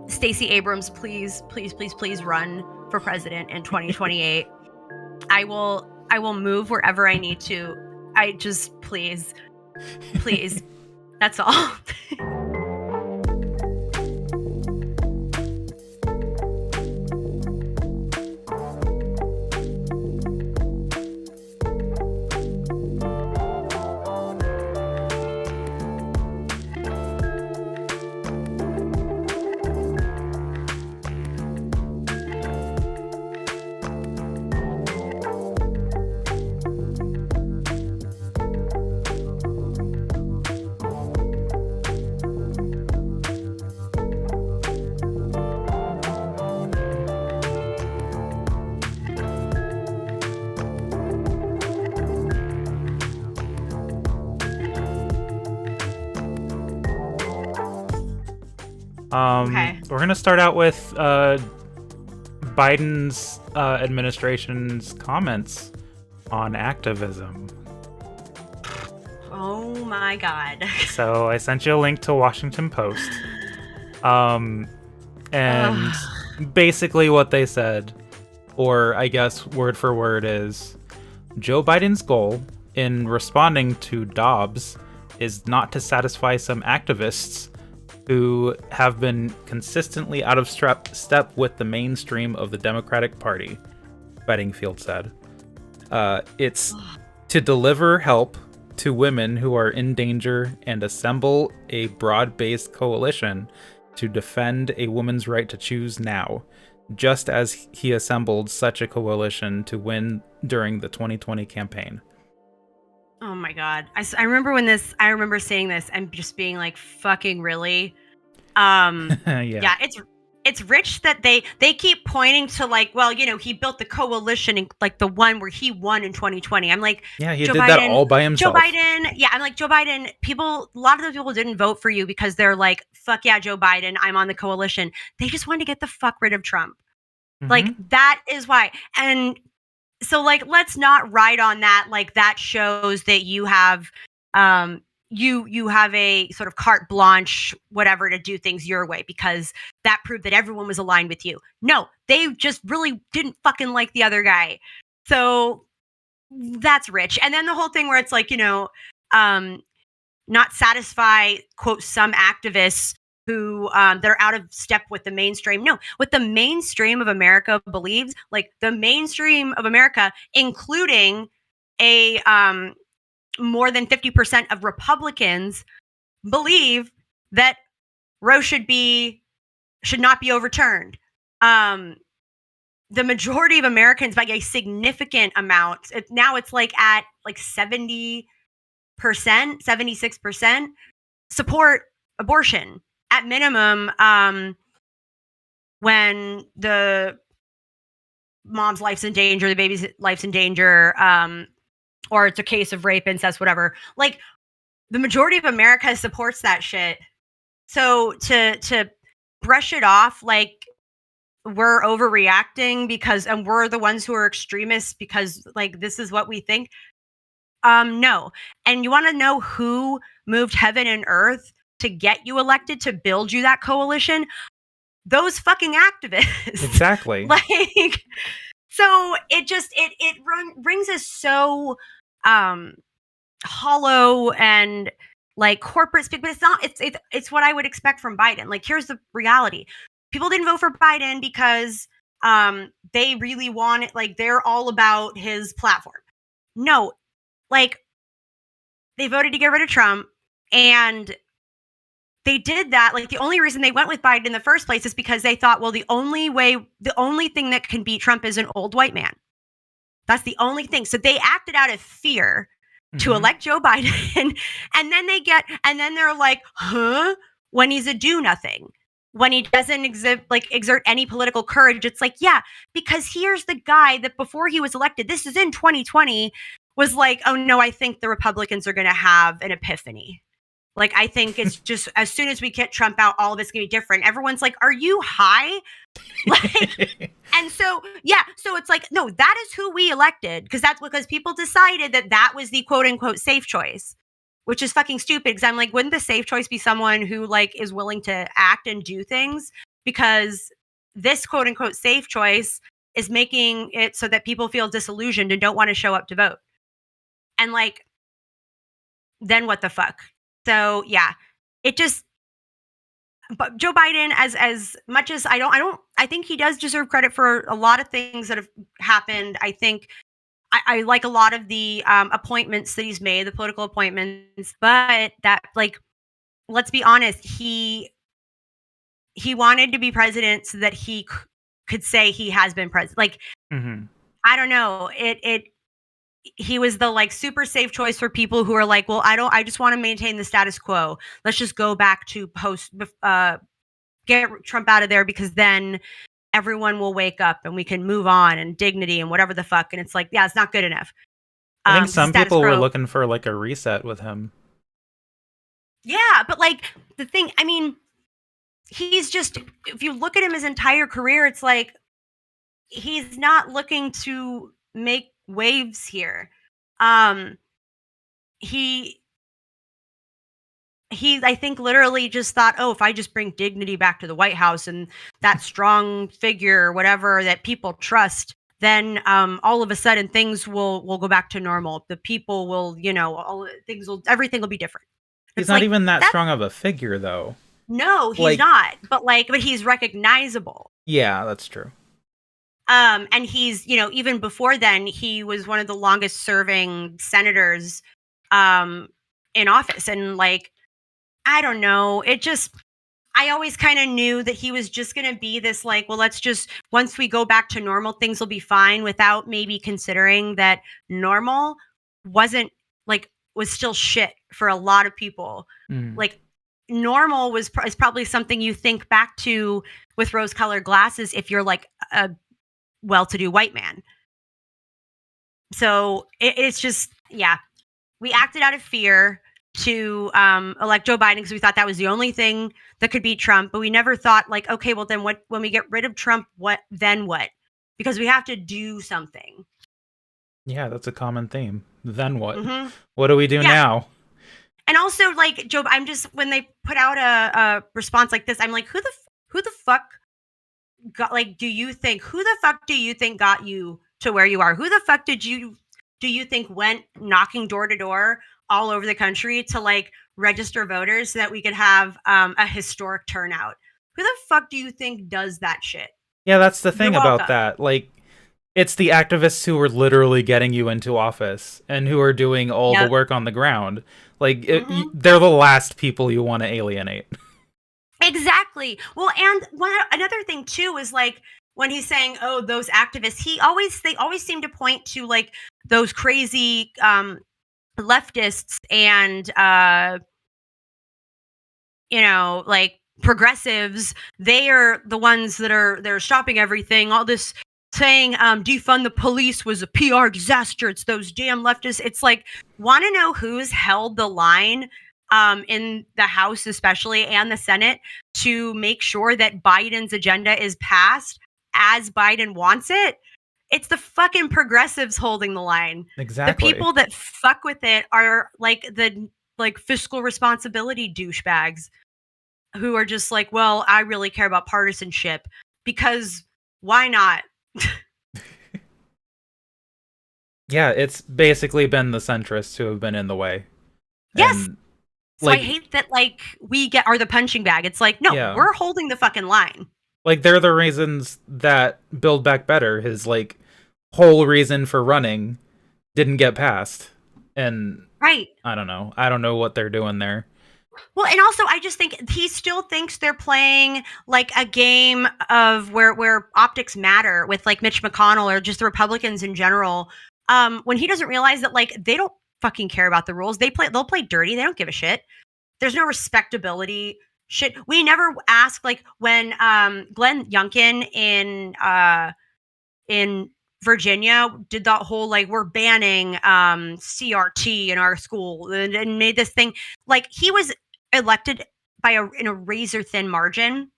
[SPEAKER 2] Stacey Abrams, please run for president in 2028. I will move wherever I need to. I just please. That's all. Okay.
[SPEAKER 1] We're gonna start out with Biden's administration's comments on activism.
[SPEAKER 2] Oh my God.
[SPEAKER 1] So I sent you a link to Washington Post. And basically what they said, or I guess word for word, is Joe Biden's goal in responding to Dobbs is not to satisfy some activists who have been consistently out of step with the mainstream of the Democratic Party, Bedingfield said. It's to deliver help to women who are in danger and assemble a broad-based coalition to defend a woman's right to choose now, just as he assembled such a coalition to win during the 2020 campaign.
[SPEAKER 2] Oh my God. I remember seeing this and just being like, fucking really? Yeah, it's rich that they keep pointing to like, well, you know, he built the coalition and like the one where he won in 2020. I'm like,
[SPEAKER 1] yeah, he did that all by himself.
[SPEAKER 2] Joe Biden, yeah, I'm like, Joe Biden, a lot of those people didn't vote for you because they're like, fuck yeah, Joe Biden, I'm on the coalition. They just wanted to get the fuck rid of Trump. Mm-hmm. Like, that is why. And so like, let's not ride on that. Like that shows that you have, you have a sort of carte blanche, whatever, to do things your way because that proved that everyone was aligned with you. No, they just really didn't fucking like the other guy. So that's rich. And then the whole thing where it's like, you know, not satisfy, quote, some activists who they're out of step with the mainstream. No, what the mainstream of America believes, like the mainstream of America, including a more than 50% of Republicans believe that Roe should not be overturned. The majority of Americans, by a significant amount, now it's like at like 70%, 76% support abortion. At minimum, when the mom's life's in danger, the baby's life's in danger, or it's a case of rape, incest, whatever. Like the majority of America supports that shit. So to brush it off like we're overreacting and we're the ones who are extremists because like this is what we think. No. And you want to know who moved heaven and earth to get you elected, to build you that coalition? Those fucking activists.
[SPEAKER 1] Exactly.
[SPEAKER 2] Like, so it just rings us so hollow and like corporate speak, but it's not. It's what I would expect from Biden. Like, here's the reality: people didn't vote for Biden because they really want it. Like, they're all about his platform. No, like, they voted to get rid of Trump, and they did that. Like, the only reason they went with Biden in the first place is because they thought, well, the only thing that can beat Trump is an old white man. That's the only thing. So they acted out of fear to elect Joe Biden. And then they're like, huh? When he's a do nothing, when he doesn't exert any political courage. It's like, yeah, because here's the guy that before he was elected, this is in 2020, was like, oh no, I think the Republicans are going to have an epiphany. Like, I think it's just as soon as we get Trump out, all of it's going to be different. Everyone's like, are you high? Like, and so, yeah, so it's like, no, that is who we elected, because people decided that was the quote unquote safe choice, which is fucking stupid. Because I'm like, wouldn't the safe choice be someone who like is willing to act and do things? Because this quote unquote safe choice is making it so that people feel disillusioned and don't want to show up to vote. And like, then what the fuck? So yeah, it just, but Joe Biden, as much as I think he does deserve credit for a lot of things that have happened. I think I like a lot of the appointments that he's made, the political appointments, but that, like, let's be honest, he wanted to be president so that he could say he has been president. Like, I don't know, he was the like super safe choice for people who are like, well, I just want to maintain the status quo. Let's just go back to get Trump out of there, because then everyone will wake up and we can move on, and dignity and whatever the fuck. And it's like, yeah, it's not good enough.
[SPEAKER 1] I think some people were looking for like a reset with him.
[SPEAKER 2] Yeah, but like the thing, I mean, he's just, if you look at him his entire career, it's like he's not looking to make waves here. He I think literally just thought, oh, if I just bring dignity back to the White House and that strong figure or whatever that people trust, then all of a sudden things will go back to normal. The people will, everything will be different.
[SPEAKER 1] He's not even that strong of a figure, though.
[SPEAKER 2] No, he's not. But he's recognizable.
[SPEAKER 1] Yeah, that's true.
[SPEAKER 2] And he's, even before then, he was one of the longest serving senators in office. And like, I don't know, I always kind of knew that he was just going to be this like, well, let's just, once we go back to normal, things will be fine, without maybe considering that normal was still shit for a lot of people. Like, normal is probably something you think back to with rose-colored glasses if you're like a well-to-do white man. So it's just, yeah, we acted out of fear to elect Joe Biden because we thought that was the only thing that could beat Trump. But we never thought like, okay, well then what, when we get rid of Trump, what? Because we have to do something.
[SPEAKER 1] Yeah, that's a common theme. Then what? What do we do now?
[SPEAKER 2] And also, like, Joe, I'm just, when they put out a response like this, I'm like, who the fuck got, like, who the fuck do you think got you to where you are? Who the fuck do you think went knocking door to door all over the country to like register voters so that we could have a historic turnout? Who the fuck do you think does that shit?
[SPEAKER 1] Yeah, that's the thing about that. Like, it's the activists who are literally getting you into office and who are doing all the work on the ground. Like, they're the last people you want to alienate.
[SPEAKER 2] Exactly. Well, and another thing too is like when he's saying, "Oh, those activists," they always seem to point to like those crazy leftists and like progressives. They are the ones they're stopping everything. All this saying defund the police was a PR disaster. It's those damn leftists. It's like, want to know who's held the line in the House especially and the Senate to make sure that Biden's agenda is passed as Biden wants it? It's the fucking progressives holding the line.
[SPEAKER 1] Exactly.
[SPEAKER 2] The people that fuck with it are like the fiscal responsibility douchebags who are just like, well, I really care about partisanship because why not?
[SPEAKER 1] Yeah, it's basically been the centrists who have been in the way.
[SPEAKER 2] Yes.
[SPEAKER 1] And,
[SPEAKER 2] so I hate that we are the punching bag. It's like, no, we're holding the fucking line.
[SPEAKER 1] Like, they're the reasons that Build Back Better, his whole reason for running, didn't get passed. And
[SPEAKER 2] right.
[SPEAKER 1] I don't know what they're doing there.
[SPEAKER 2] Well, and also I just think he still thinks they're playing like a game of where optics matter with like Mitch McConnell or just the Republicans in general. When he doesn't realize that they don't fucking care about the rules. They'll play dirty. They don't give a shit. There's no respectability shit. We never ask when Glenn Youngkin in Virginia did that whole we're banning CRT in our school and made this thing. He was elected in a razor thin margin,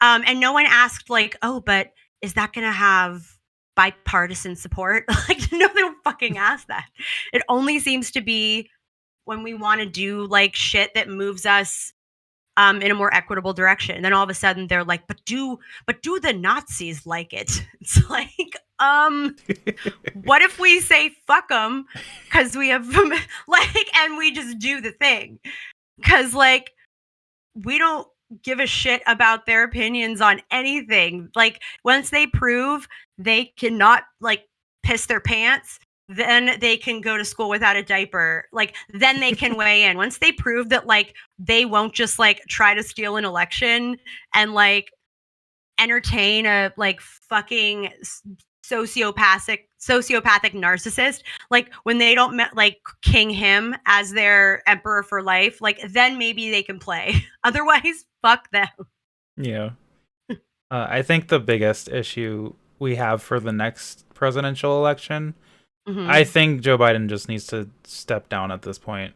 [SPEAKER 2] and no one asked oh, but is that gonna have bipartisan support? No, they don't fucking ask that. It only seems to be when we want to do shit that moves us in a more equitable direction. And then all of a sudden they're like, but do the Nazis like it? It's what if we say fuck them because we have and we just do the thing? Because we don't give a shit about their opinions on anything. Once they prove they cannot piss their pants, then they can go to school without a diaper. Then they can weigh in. Once they prove that they won't just try to steal an election and entertain a fucking sociopathic narcissist, when they don't king him as their emperor for life, then maybe they can play. Otherwise, fuck them.
[SPEAKER 1] Yeah. I think the biggest issue we have for the next presidential election, I think Joe Biden just needs to step down at this point.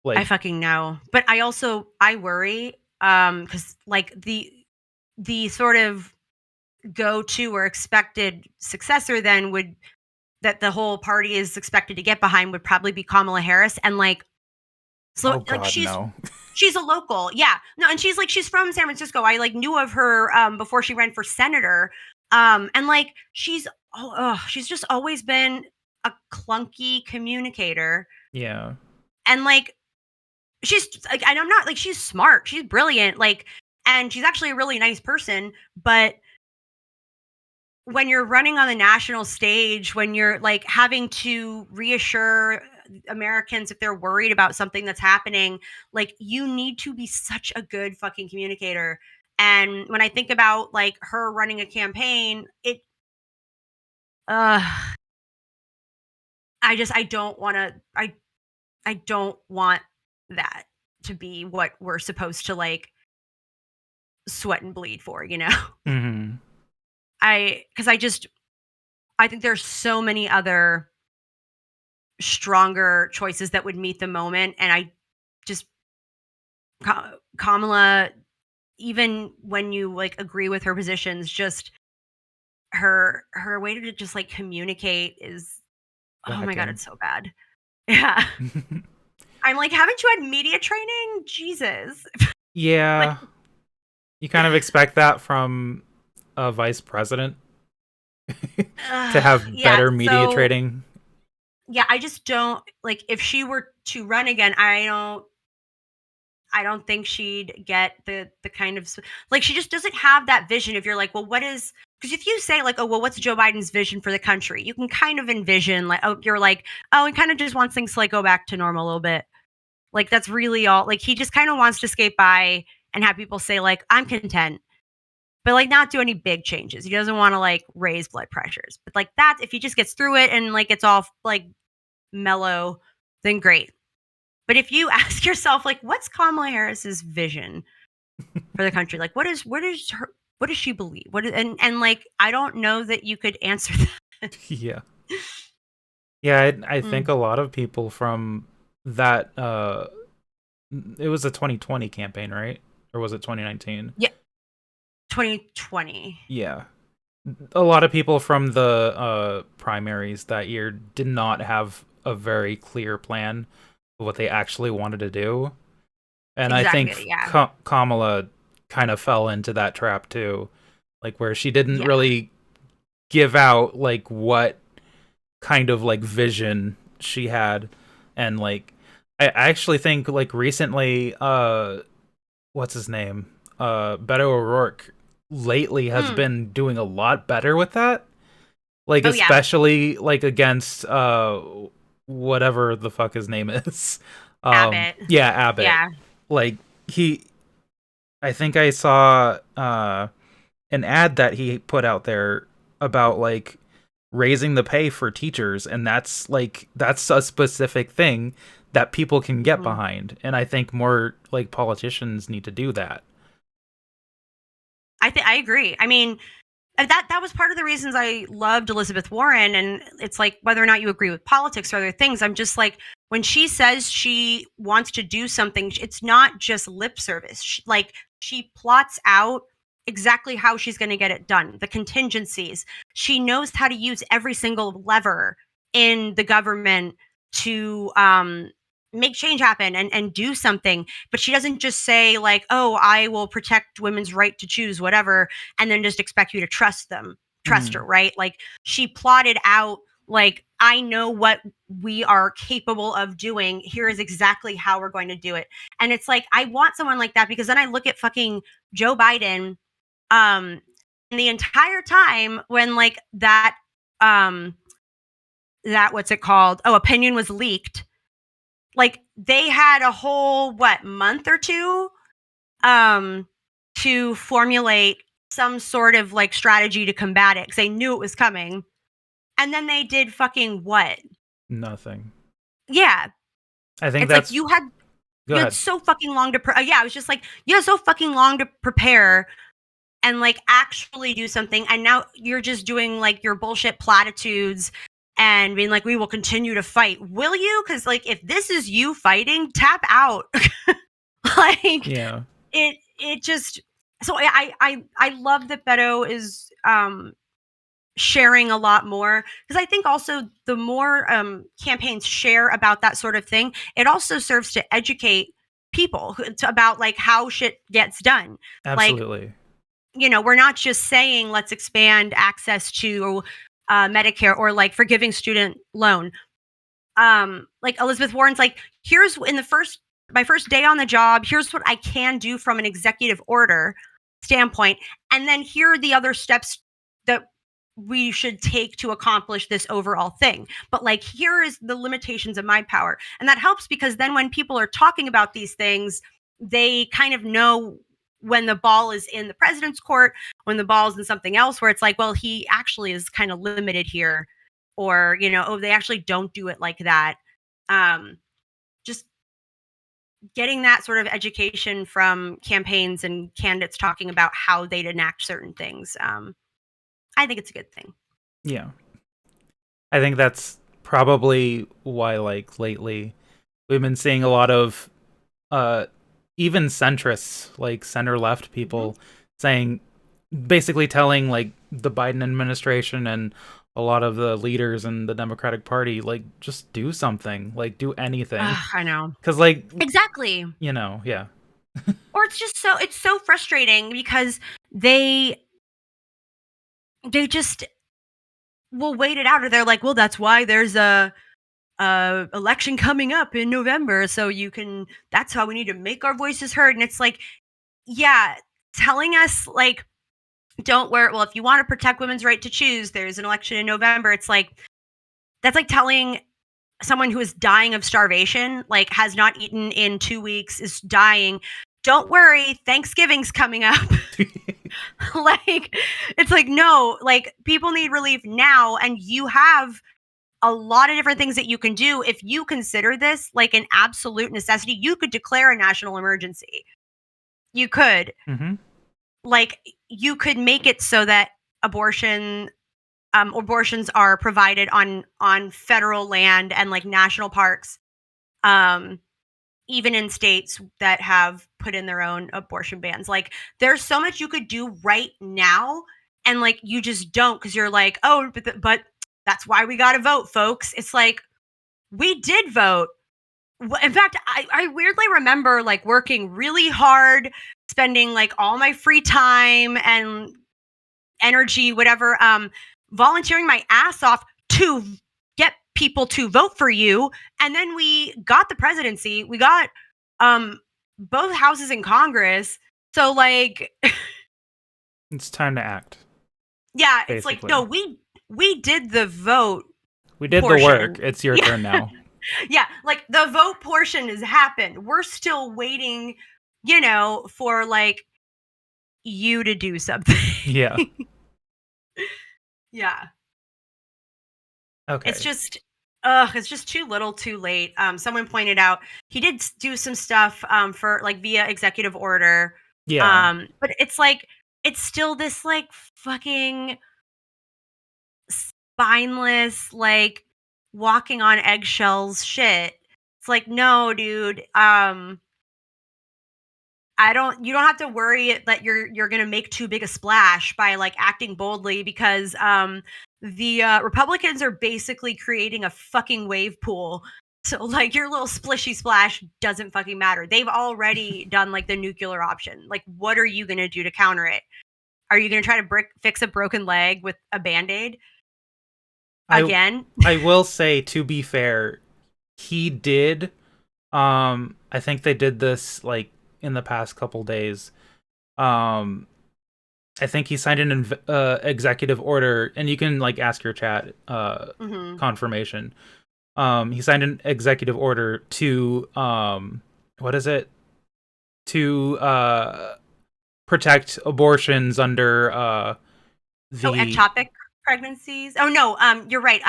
[SPEAKER 2] I fucking know. But I worry because the sort of go-to or expected successor then that the whole party is expected to get behind would probably be Kamala Harris. And she's a local. Yeah. No, and she's from San Francisco. I knew of her before she ran for senator. And she's just always been a clunky communicator.
[SPEAKER 1] Yeah.
[SPEAKER 2] And she's and I'm not she's smart. She's brilliant. And she's actually a really nice person, but when you're running on the national stage, when you're having to reassure Americans if they're worried about something that's happening, you need to be such a good fucking communicator. And when I think about her running a campaign, I don't want that to be what we're supposed to sweat and bleed for,
[SPEAKER 1] Mm-hmm.
[SPEAKER 2] I think there's so many other stronger choices that would meet the moment. And I just, Kamala, even when you agree with her positions, just her way to just communicate is, oh my God, it's so bad. Yeah. I'm haven't you had media training? Jesus.
[SPEAKER 1] Yeah. You kind of expect that from a vice president to have better media training.
[SPEAKER 2] Yeah, I just don't if she were to run again, I don't think she'd get the kind of she just doesn't have that vision. If you're well, what is, because if you say oh, well, what's Joe Biden's vision for the country? You can kind of envision you're oh, he kind of just wants things to go back to normal a little bit. That's really all. He just kind of wants to skate by and have people say I'm content. But not do any big changes. He doesn't want to raise blood pressures. But that, if he just gets through it and it's all mellow, then great. But if you ask yourself what's Kamala Harris's vision for the country? What does she believe? And I don't know that you could answer that.
[SPEAKER 1] Yeah. Yeah, I think a lot of people from that it was a 2020 campaign, right? Or was it 2019?
[SPEAKER 2] Yeah. 2020.
[SPEAKER 1] Yeah. a lot of people from the primaries that year did not have a very clear plan of what they actually wanted to do. And I think
[SPEAKER 2] Exactly. Yeah.
[SPEAKER 1] Kamala kind of fell into that trap too, like where she didn't
[SPEAKER 2] Yeah.
[SPEAKER 1] really give out like what kind of like vision she had. And like I actually think like recently what's his name? Beto O'Rourke lately has
[SPEAKER 2] Mm.
[SPEAKER 1] been doing a lot better with that. Like
[SPEAKER 2] Oh yeah.
[SPEAKER 1] especially like against whatever the fuck his name is.
[SPEAKER 2] Abbott.
[SPEAKER 1] Yeah, Abbott.
[SPEAKER 2] Yeah.
[SPEAKER 1] Like he I think I saw an ad that he put out there about like raising the pay for teachers, and that's a specific thing that people can get
[SPEAKER 2] Mhm.
[SPEAKER 1] behind, and I think more like politicians need to do that.
[SPEAKER 2] I agree. I mean, that was part of the reasons I loved Elizabeth Warren. And it's like, whether or not you agree with politics or other things, I'm just like, when she says she wants to do something, it's not just lip service. She plots out exactly how she's going to get it done, the contingencies. She knows how to use every single lever in the government to make change happen and do something. But she doesn't just say like, oh, I will protect women's right to choose whatever, and then just expect you to trust her,
[SPEAKER 1] Mm.
[SPEAKER 2] right? Like, she plotted out, like, I know what we are capable of doing. Here is exactly how we're going to do it. And it's like, I want someone like that, because then I look at fucking Joe Biden, um and the entire time when like um that what's it called? Oh, opinion was leaked. Like, they had a whole month or two um to formulate some sort of like strategy to combat it, because they knew it was coming. And then they did fucking what?
[SPEAKER 1] Nothing.
[SPEAKER 2] Yeah.
[SPEAKER 1] I think
[SPEAKER 2] It's like,
[SPEAKER 1] that's Go
[SPEAKER 2] you had
[SPEAKER 1] ahead.
[SPEAKER 2] so fucking long to yeah, I was just like, you had so fucking long to prepare and like actually do something, and now you're just doing like your bullshit platitudes and being like, we will continue to fight. Will you? Because like, if this is you fighting, tap out. Like,
[SPEAKER 1] Yeah.
[SPEAKER 2] it just, so I love that Beto is sharing a lot more, because I think also the more campaigns share about that sort of thing, it also serves to educate people about like how shit gets done. Like,
[SPEAKER 1] Absolutely.
[SPEAKER 2] we're not just saying let's expand access to Medicare, or like forgiving student loan. Like, Elizabeth Warren's like, here's in the first my first day on the job, here's what I can do from an executive order standpoint, and then here are the other steps that we should take to accomplish this overall thing. But like, here is the limitations of my power. And that helps, because then when people are talking about these things, they kind of know when the ball is in the president's court, when the ball is in something else, where it's like, well, he actually is kind of limited here, or oh, they actually don't do it like that. Just getting that sort of education from campaigns and candidates talking about how they'd enact certain things. I think it's a good thing.
[SPEAKER 1] Yeah. I think that's probably why like lately we've been seeing a lot of uh even centrists, like center left
[SPEAKER 2] Mm-hmm.
[SPEAKER 1] people saying, basically telling like the Biden administration and a lot of the leaders in the Democratic Party, like, just do something, like do anything.
[SPEAKER 2] I know.
[SPEAKER 1] Cuz like,
[SPEAKER 2] Exactly.
[SPEAKER 1] yeah.
[SPEAKER 2] Or it's so frustrating, because they just will wait it out, or they're like, well, that's why there's a election coming up in November, so that's how we need to make our voices heard. And it's like, yeah, telling us like, don't worry, well, if you want to protect women's right to choose, there's an election in November. It's like, that's like telling someone who is dying of starvation, like has not eaten in 2 weeks, is dying, don't worry, Thanksgiving's coming up. Like, it's like, no, like, people need relief now, and you have a lot of different things that you can do. If you consider this like an absolute necessity, you could declare a national emergency. You could,
[SPEAKER 1] Mhm.
[SPEAKER 2] like, you could make it so that abortions are provided on federal land and like national parks, um even in states that have put in their own abortion bans. Like, there's so much you could do right now, and like you just don't, because you're like, oh, but that's why we got to vote, folks. It's like, we did vote. In fact, I weirdly remember like working really hard, spending like all my free time and energy, whatever, volunteering my ass off to get people to vote for you. And then we got the presidency. We got both houses in Congress. So like
[SPEAKER 1] It's time to act.
[SPEAKER 2] Yeah,
[SPEAKER 1] basically.
[SPEAKER 2] It's like, no, we did the vote.
[SPEAKER 1] We did
[SPEAKER 2] portion.
[SPEAKER 1] the work. It's your turn now.
[SPEAKER 2] Yeah, like the vote portion has happened. We're still waiting, for like you to do something.
[SPEAKER 1] Yeah.
[SPEAKER 2] Yeah.
[SPEAKER 1] Okay.
[SPEAKER 2] It's just too little too late. Someone pointed out he did do some stuff for like via executive order.
[SPEAKER 1] Yeah.
[SPEAKER 2] But it's like, it's still this like fucking spineless, like walking on eggshells shit. It's like, no, dude. You don't have to worry that you're gonna make too big a splash by like acting boldly, because the Republicans are basically creating a fucking wave pool. So like your little splishy splash doesn't fucking matter. They've already done like the nuclear option. Like, what are you gonna do to counter it? Are you gonna try to fix a broken leg with a Band-Aid? Again?
[SPEAKER 1] I will say, to be fair, he did. I think they did this like in the past couple days. I think he signed an executive order, and you can like ask your chat confirmation. He signed an executive order to what is it? To protect abortions under
[SPEAKER 2] ectopic pregnancies. Oh no, you're right.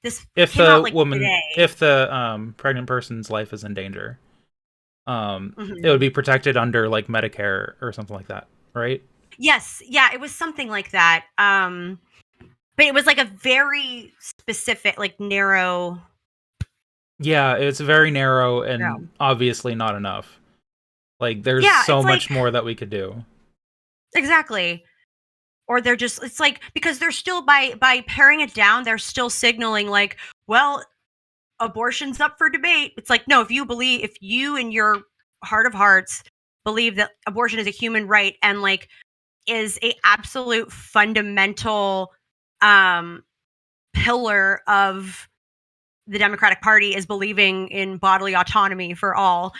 [SPEAKER 2] This
[SPEAKER 1] if
[SPEAKER 2] came
[SPEAKER 1] the
[SPEAKER 2] out, like,
[SPEAKER 1] woman,
[SPEAKER 2] today.
[SPEAKER 1] if the pregnant person's life is in danger, it would be protected under like Medicare or something like that, right?
[SPEAKER 2] Yes, yeah, it was something like that. But it was like a very specific, like narrow.
[SPEAKER 1] Yeah, it's very narrow and obviously not enough. Like, there's so much more that we could do.
[SPEAKER 2] Exactly. Or they're just, it's like, because they're still, by paring it down, they're still signaling like, well, abortion's up for debate. It's like, no, if you in your heart of hearts believe that abortion is a human right and like is a absolute fundamental pillar of the Democratic Party, is believing in bodily autonomy for all.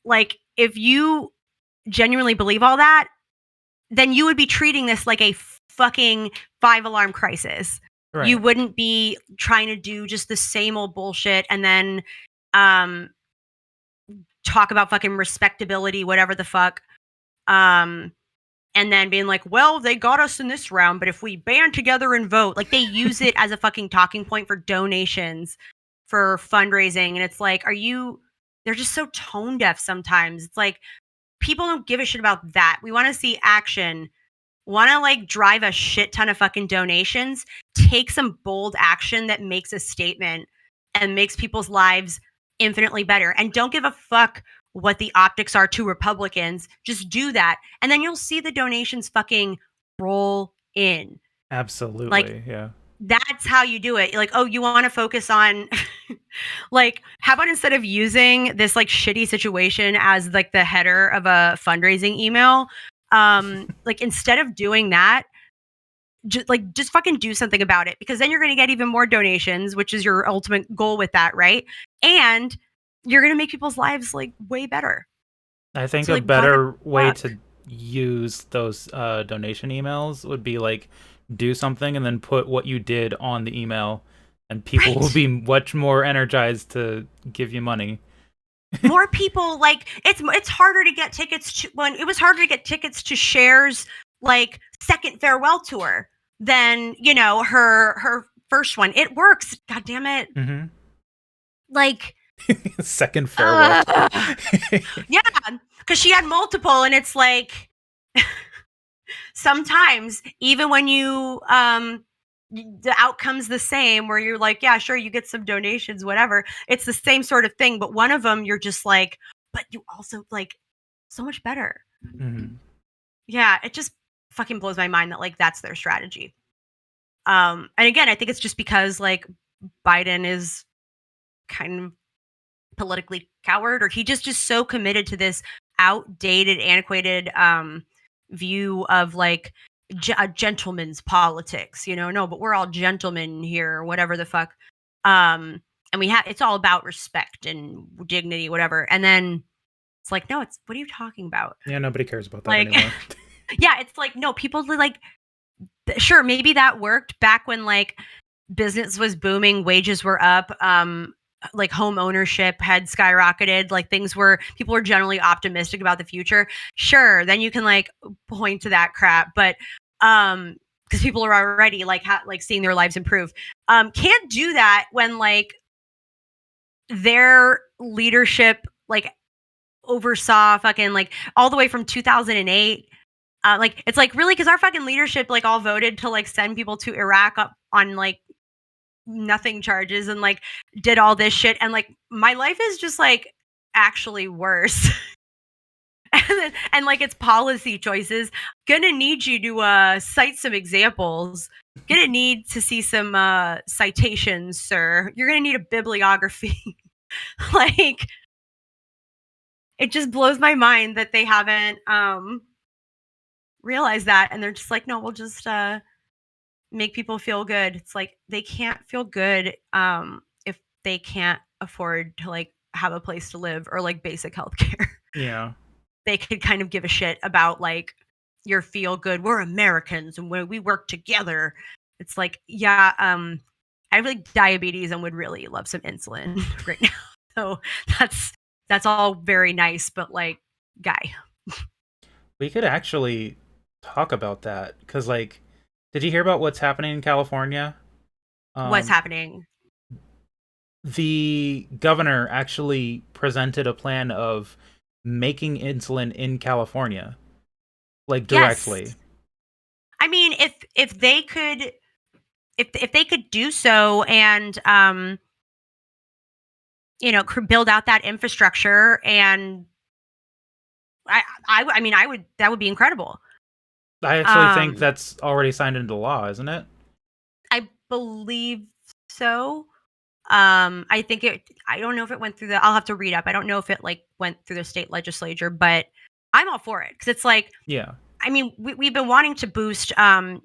[SPEAKER 2] Like, if you genuinely believe all that, then you would be treating this like a fucking 5-alarm crisis. Right. You wouldn't be trying to do just the same old bullshit and then talk about fucking respectability, whatever the fuck. And then being like, well, they got us in this round, but if we band together and vote, like, they use it as a fucking talking point for donations, for fundraising. And it's like, they're just so tone deaf sometimes. It's like, people don't give a shit about that. We want to see action. Want to like drive a shit ton of fucking donations, take some bold action that makes a statement and makes people's lives infinitely better. And don't give a fuck what the optics are to Republicans. Just do that. And then you'll see the donations fucking roll in.
[SPEAKER 1] Absolutely.
[SPEAKER 2] Like,
[SPEAKER 1] yeah.
[SPEAKER 2] That's how you do it. Like, oh, you want to focus on like, how about instead of using this like shitty situation as like the header of a fundraising email, like, instead of doing that, just fucking do something about it, because then you're going to get even more donations, which is your ultimate goal with that, right? And you're going to make people's lives like way better.
[SPEAKER 1] I think a better way to use those donation emails would be like, do something and then put what you did on the email, and people will be much more energized to give you money.
[SPEAKER 2] More people, like, it's harder to get tickets to, when it was harder to get tickets to Cher's like second farewell tour than, her first one. It works. God damn it.
[SPEAKER 1] Mm-hmm.
[SPEAKER 2] Like,
[SPEAKER 1] second farewell.
[SPEAKER 2] Yeah, because she had multiple, and it's like, sometimes even when you the outcome's the same, where you're like, yeah, sure, you get some donations, whatever, it's the same sort of thing, but one of them you're just like, but you also like so much better.
[SPEAKER 1] Mm-hmm.
[SPEAKER 2] Yeah, it just fucking blows my mind that like that's their strategy. And again, I think it's just because like Biden is kind of politically coward, or he just so committed to this outdated, antiquated view of like a gentleman's politics. No, but we're all gentlemen here, whatever the fuck. And it's all about respect and dignity, whatever. And then it's like, no, it's what are you talking about?
[SPEAKER 1] Yeah, nobody cares about that
[SPEAKER 2] like,
[SPEAKER 1] anymore.
[SPEAKER 2] Yeah, it's like, no, people like, sure, maybe that worked back when like business was booming, wages were up, like home ownership had skyrocketed, like people were generally optimistic about the future. Sure, then you can like point to that crap, but because people are already like seeing their lives improve. Can't do that when like their leadership like oversaw fucking like all the way from 2008. Like it's like, really, because our fucking leadership like all voted to like send people to Iraq up on like nothing charges and like did all this shit, and like my life is just like actually worse. and like its policy choices. Gonna need you to cite some examples. Gonna need to see some citations, sir. You're gonna need a bibliography. Like, it just blows my mind that they haven't realized that, and they're just like, no, we'll just make people feel good. It's like they can't feel good if they can't afford to like have a place to live or like basic health care.
[SPEAKER 1] Yeah.
[SPEAKER 2] They could kind of give a shit about like your feel good. We're Americans and we work together. It's like, yeah, I have like diabetes and would really love some insulin right now. So that's all very nice, but like, guy.
[SPEAKER 1] We could actually talk about that because, like, did you hear about what's happening in California?
[SPEAKER 2] What's happening?
[SPEAKER 1] The governor actually presented a plan of making insulin in California, like directly.
[SPEAKER 2] Yes. I mean, if they could, if they could do so, and build out that infrastructure, and I mean, that would be incredible.
[SPEAKER 1] I actually think that's already signed into law, isn't it?
[SPEAKER 2] I believe so. I think I don't know if it went through I'll have to read up. I don't know if it like went through the state legislature, but I'm all for it because it's like,
[SPEAKER 1] yeah.
[SPEAKER 2] I mean, we've been wanting to boost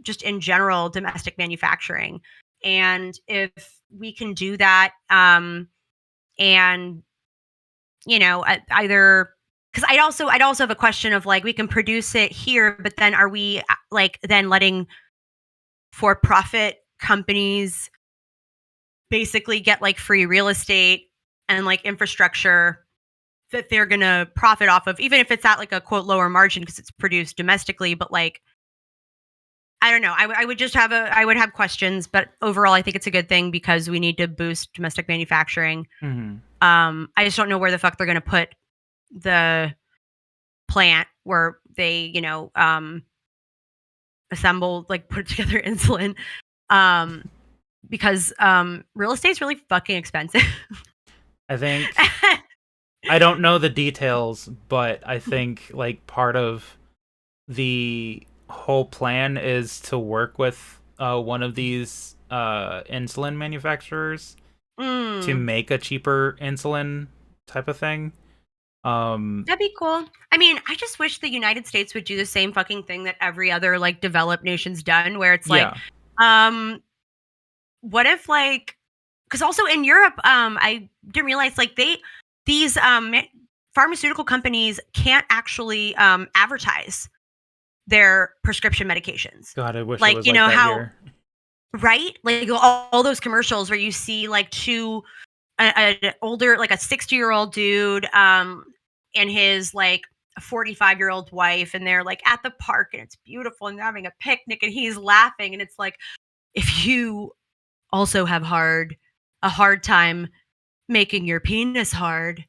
[SPEAKER 2] just in general domestic manufacturing, and if we can do that, and either because I'd also have a question of like, we can produce it here, but then are we like then letting for-profit companies basically get like free real estate and like infrastructure that they're gonna profit off of, even if it's at like a quote lower margin because it's produced domestically? But like, I don't know. I would just have I would have questions, but overall, I think it's a good thing because we need to boost domestic manufacturing.
[SPEAKER 1] Mm-hmm.
[SPEAKER 2] I just don't know where the fuck they're gonna put the plant where they, assemble, like put together insulin. Because real estate's really fucking expensive.
[SPEAKER 1] I think I don't know the details, but I think like part of the whole plan is to work with one of these insulin manufacturers to make a cheaper insulin type of thing.
[SPEAKER 2] That'd be cool. I mean, I just wish the United States would do the same fucking thing that every other like developed nation's done, where it's like, what if like, because also in Europe, I didn't realize like these pharmaceutical companies can't actually advertise their prescription medications.
[SPEAKER 1] God, I wish
[SPEAKER 2] like
[SPEAKER 1] it was
[SPEAKER 2] you
[SPEAKER 1] like
[SPEAKER 2] know
[SPEAKER 1] that
[SPEAKER 2] how
[SPEAKER 1] here.
[SPEAKER 2] Right, like all those commercials where you see like an older, like a 60-year-old dude and his like a 45-year-old wife, and they're like at the park and it's beautiful and they're having a picnic and he's laughing, and it's like, if you also have a hard time making your penis hard,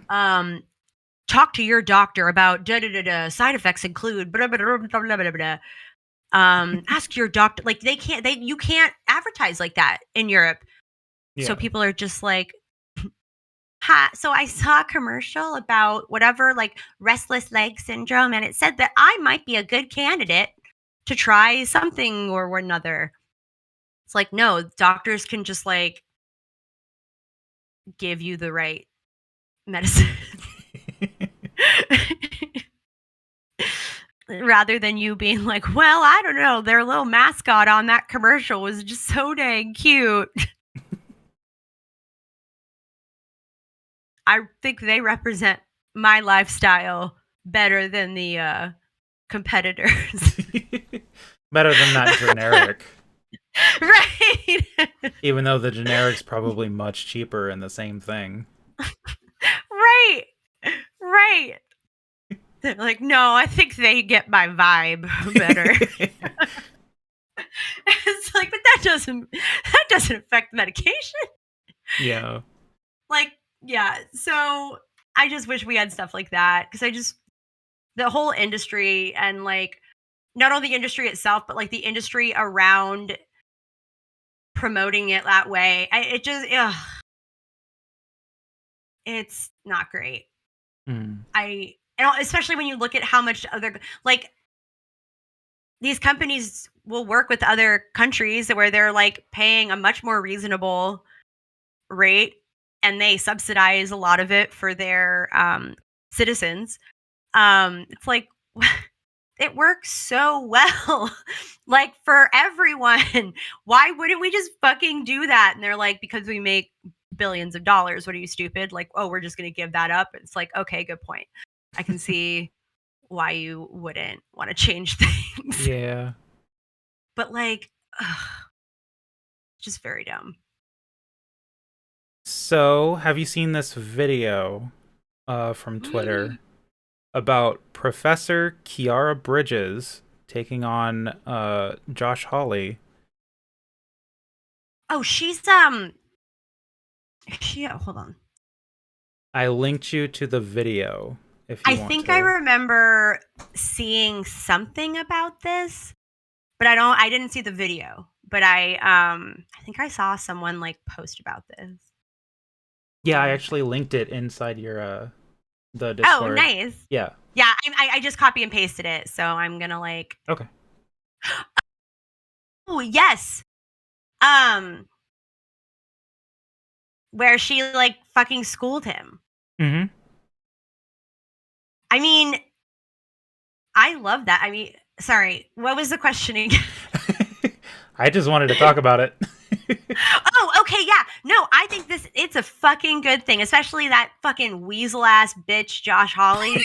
[SPEAKER 2] talk to your doctor about side effects include blah, blah, blah, blah, blah, blah, blah. Ask your doctor. Like you can't advertise like that in Europe.
[SPEAKER 1] Yeah.
[SPEAKER 2] So people are just like, So I saw a commercial about whatever, like restless leg syndrome, and it said that I might be a good candidate to try something or another. It's like, no, doctors can just like give you the right medicine rather than you being like, well, I don't know, their little mascot on that commercial was just so dang cute. I think they represent my lifestyle better than the competitors.
[SPEAKER 1] Better than that generic.
[SPEAKER 2] Right.
[SPEAKER 1] Even though the generic's probably much cheaper and the same thing.
[SPEAKER 2] Right. Right. They're like, no, I think they get my vibe better. It's like, but that doesn't affect medication.
[SPEAKER 1] Yeah.
[SPEAKER 2] Like, yeah. So I just wish we had stuff like that, because the whole industry, and like not only the industry itself, but like the industry around promoting it that way. It's not great.
[SPEAKER 1] Mm.
[SPEAKER 2] Especially when you look at how much other, like, these companies will work with other countries where they're like paying a much more reasonable rate, and they subsidize a lot of it for their citizens. It's like, it works so well, like, for everyone. Why wouldn't we just fucking do that? And they're like, because we make billions of dollars. What are you, stupid? Like, oh, we're just going to give that up. It's like, okay, good point. I can see why you wouldn't want to change things.
[SPEAKER 1] Yeah.
[SPEAKER 2] But like, just very dumb.
[SPEAKER 1] So, have you seen this video from Twitter about Professor Khiara Bridges taking on Josh Hawley?
[SPEAKER 2] Oh, hold on.
[SPEAKER 1] I linked you to the video if you want to.
[SPEAKER 2] I think I remember seeing something about this, but I didn't see the video. But I think I saw someone like post about this.
[SPEAKER 1] Yeah, I actually linked it inside your the Discord.
[SPEAKER 2] Oh, nice.
[SPEAKER 1] Yeah.
[SPEAKER 2] Yeah, I just copy and pasted it, so I'm gonna like.
[SPEAKER 1] Okay.
[SPEAKER 2] Oh yes. Where she like fucking schooled him.
[SPEAKER 1] Mm-hmm.
[SPEAKER 2] I mean, I love that. I mean, sorry, what was the question again?
[SPEAKER 1] I just wanted to talk about it.
[SPEAKER 2] Oh, okay, yeah. No, I think it's a fucking good thing, especially that fucking weasel ass bitch Josh Hawley.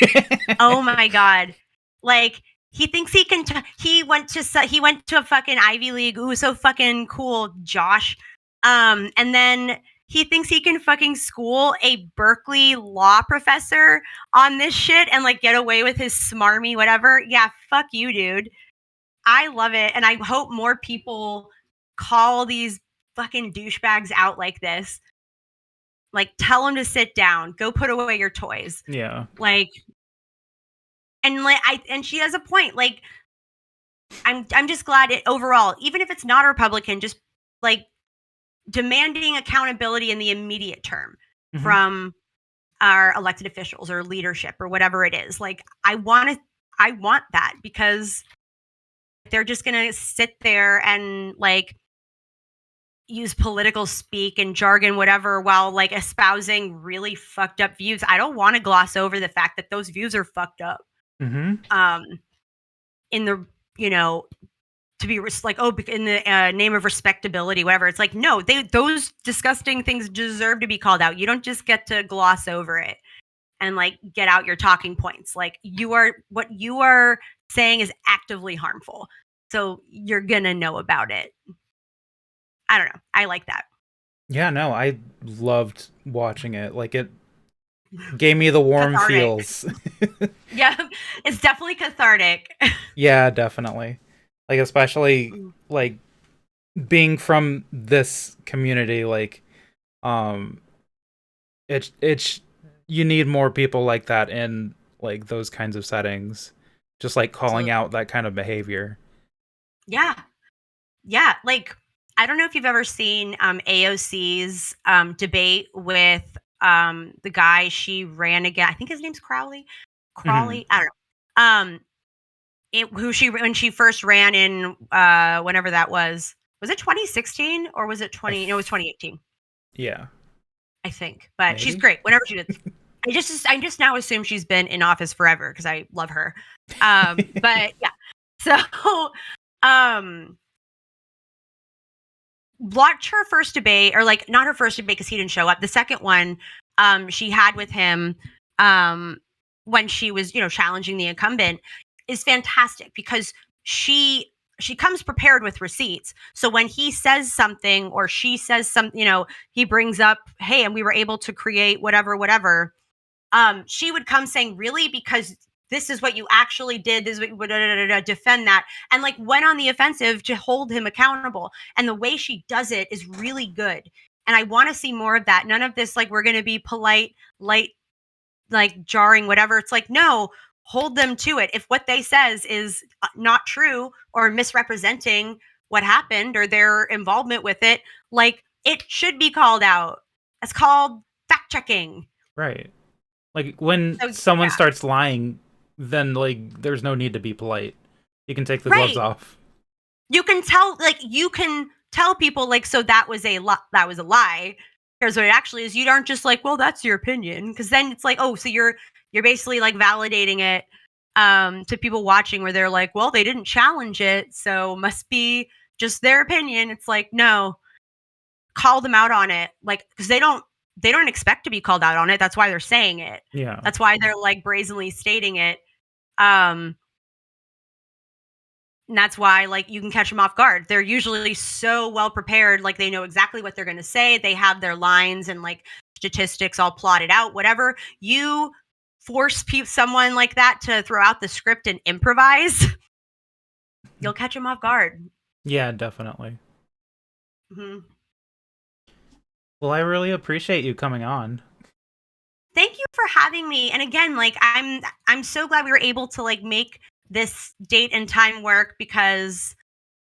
[SPEAKER 2] Oh my god. Like, he thinks he can he went to a fucking Ivy League. Ooh, so fucking cool, Josh. And then he thinks he can fucking school a Berkeley law professor on this shit and like get away with his smarmy whatever. Yeah, fuck you, dude. I love it, and I hope more people call these fucking douchebags out like this. Like, tell them to sit down, go put away your toys.
[SPEAKER 1] Yeah.
[SPEAKER 2] Like, and she has a point. Like, I'm just glad it overall, even if it's not a Republican, just like demanding accountability in the immediate term from our elected officials or leadership or whatever it is. Like, I want that, because they're just going to sit there and like use political speak and jargon, whatever, while like espousing really fucked up views. I don't want to gloss over the fact that those views are fucked up. In the, to be like, oh, in the name of respectability, whatever. It's like, no, those disgusting things deserve to be called out. You don't just get to gloss over it and like get out your talking points. Like, what you are saying is actively harmful, so you're gonna know about it. I don't know. I like that.
[SPEAKER 1] Yeah, no, I loved watching it. Like, it gave me the warm
[SPEAKER 2] Cathartic.
[SPEAKER 1] feels.
[SPEAKER 2] Yeah, it's definitely cathartic.
[SPEAKER 1] Yeah, definitely. Like, especially like being from this community, like it's you need more people like that in like those kinds of settings, just like calling out that kind of behavior.
[SPEAKER 2] Yeah. Like, I don't know if you've ever seen AOC's debate with the guy she ran against, I think his name's Crowley.
[SPEAKER 1] Mhm.
[SPEAKER 2] I don't know. When she first ran in whenever that was it 2016 or was it
[SPEAKER 1] I
[SPEAKER 2] 20? No, it was
[SPEAKER 1] f
[SPEAKER 2] 2018,
[SPEAKER 1] Yeah,
[SPEAKER 2] I think. But she's
[SPEAKER 1] maybe?
[SPEAKER 2] great. Whenever she did, I just now assume she's been in office forever because I love her. But yeah, so um, watch her first debate, or like not her first debate because he didn't show up. The second one, she had with him, when she was challenging the incumbent, is fantastic because she comes prepared with receipts. So when he says something or she says something, he brings up, hey, and we were able to create whatever. She would come saying, really, because this is what you actually did, this is what you defend that, and like went on the offensive to hold him accountable. And the way she does it is really good. And I want to see more of that. None of this, like, we're going to be polite, light, like jarring, whatever. It's like, no, hold them to it. If what they says is not true or misrepresenting what happened or their involvement with it, like, it should be called out. That's called fact checking.
[SPEAKER 1] Right. Like, when
[SPEAKER 2] So
[SPEAKER 1] someone
[SPEAKER 2] yeah.
[SPEAKER 1] starts lying, then, like, there's no need to be polite. You can take the gloves
[SPEAKER 2] Right.
[SPEAKER 1] off.
[SPEAKER 2] You can tell people, like, so that was a lie. Here's what it actually is. You aren't just like, well, that's your opinion, because then it's like, oh, so you're basically like validating it to people watching, where they're like, well, they didn't challenge it, so must be just their opinion. It's like, no, call them out on it, like, because they don't expect to be called out on it. That's why they're saying it.
[SPEAKER 1] Yeah.
[SPEAKER 2] That's why they're like brazenly stating it. Um, And that's why, like, you can catch them off guard. They're usually so well prepared, like they know exactly what they're going to say. They have their lines and like statistics all plotted out. Whatever you force someone like that to throw out the script and improvise, you'll catch them off guard.
[SPEAKER 1] Yeah, definitely.
[SPEAKER 2] hmm
[SPEAKER 1] Well, I really appreciate you coming on.
[SPEAKER 2] Thank you for having me. And again, like, I'm so glad we were able to like make this date and time work, because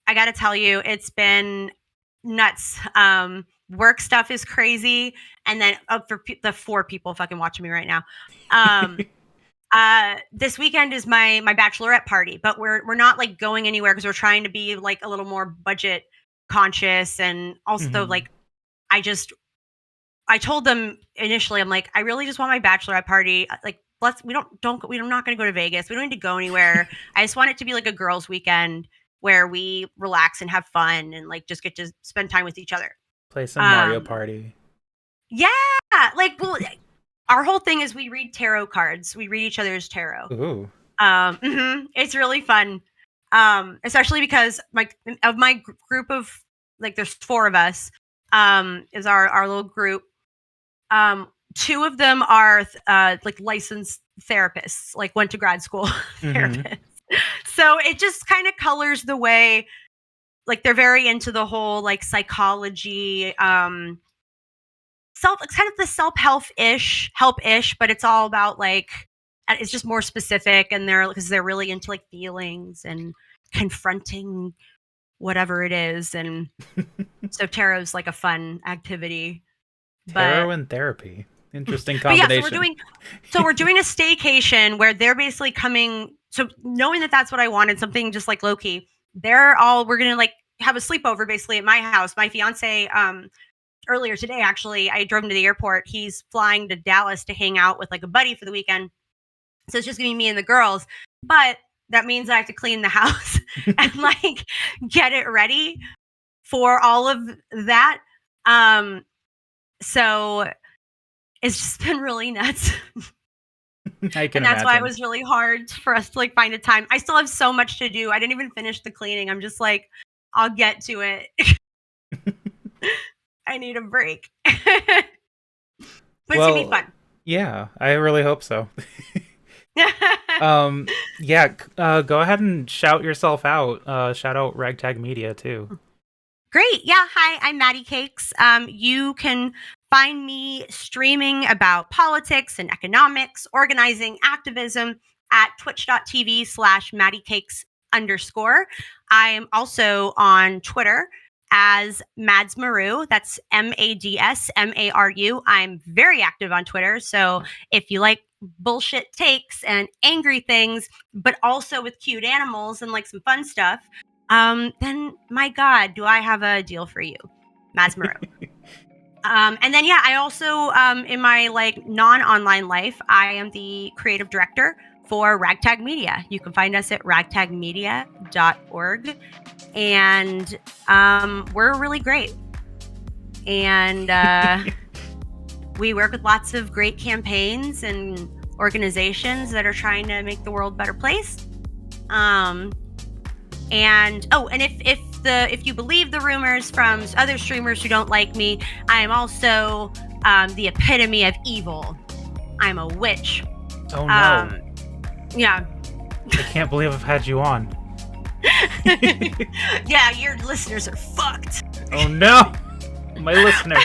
[SPEAKER 2] I got to tell you, it's been nuts. Work stuff is crazy, and then for the 4 people fucking watching me right now, this weekend is my bachelorette party, but we're not like going anywhere because we're trying to be like a little more budget conscious, and also
[SPEAKER 1] Mhm.
[SPEAKER 2] like I told them initially, I'm like, I really just want my bachelorette party. Like, we're not going to go to Vegas. We don't need to go anywhere. I just want it to be like a girls' weekend where we relax and have fun and like just get to spend time with each other.
[SPEAKER 1] Play some Mario
[SPEAKER 2] Um,
[SPEAKER 1] Party.
[SPEAKER 2] yeah, like, well, our whole thing is we read tarot cards. We read each other's tarot.
[SPEAKER 1] Ooh.
[SPEAKER 2] It's really fun. Especially because my group of, like, there's 4 of us. Is our little group. 2 of them are like licensed therapists, like went to grad school
[SPEAKER 1] Mhm.
[SPEAKER 2] therapists. So it just kind of colors the way, like, they're very into the whole like psychology, it's kind of the help-ish, but it's all about like, it's just more specific, and they're really into like feelings and confronting whatever it is. And so tarot's like a fun activity.
[SPEAKER 1] Tarot
[SPEAKER 2] But
[SPEAKER 1] and therapy. Interesting
[SPEAKER 2] But yeah,
[SPEAKER 1] combination.
[SPEAKER 2] so we're doing a staycation where they're basically coming. So knowing that that's what I wanted, something just like low key, we're gonna like have a sleepover basically at my house. My fiance, earlier today, actually, I drove him to the airport. He's flying to Dallas to hang out with like a buddy for the weekend. So it's just gonna be me and the girls. But that means I have to clean the house and like get it ready for all of that. So it's just been really nuts.
[SPEAKER 1] I can
[SPEAKER 2] And that's why it
[SPEAKER 1] imagine.
[SPEAKER 2] was really hard for us to like find a time. I still have so much to do. I didn't even finish the cleaning. I'm just like, I'll get to it. I need a break. But it's gonna be
[SPEAKER 1] Well,
[SPEAKER 2] fun.
[SPEAKER 1] yeah, I really hope so. Yeah, go ahead and shout yourself out. Shout out RagTag Media too.
[SPEAKER 2] Great. Yeah. Hi, I'm Maddycakes. You can find me streaming about politics and economics, organizing, activism at twitch.tv/Maddycakes_. I am also on Twitter as Mads Maru. That's MADSMARU. I'm very active on Twitter. So if you like bullshit takes and angry things, but also with cute animals and like some fun stuff, then my God, do I have a deal for you, Mads Maru. And then, yeah, I also, in my like non-online life, I am the creative director for RagTag Media. You can find us at ragtagmedia.org. And we're really great. And we work with lots of great campaigns and organizations that are trying to make the world a better place. And if you believe the rumors from other streamers who don't like me, I am also the epitome of evil. I'm a witch.
[SPEAKER 1] Oh no.
[SPEAKER 2] Yeah.
[SPEAKER 1] I can't believe I've had you on.
[SPEAKER 2] Yeah, your listeners are fucked.
[SPEAKER 1] Oh no. My listeners.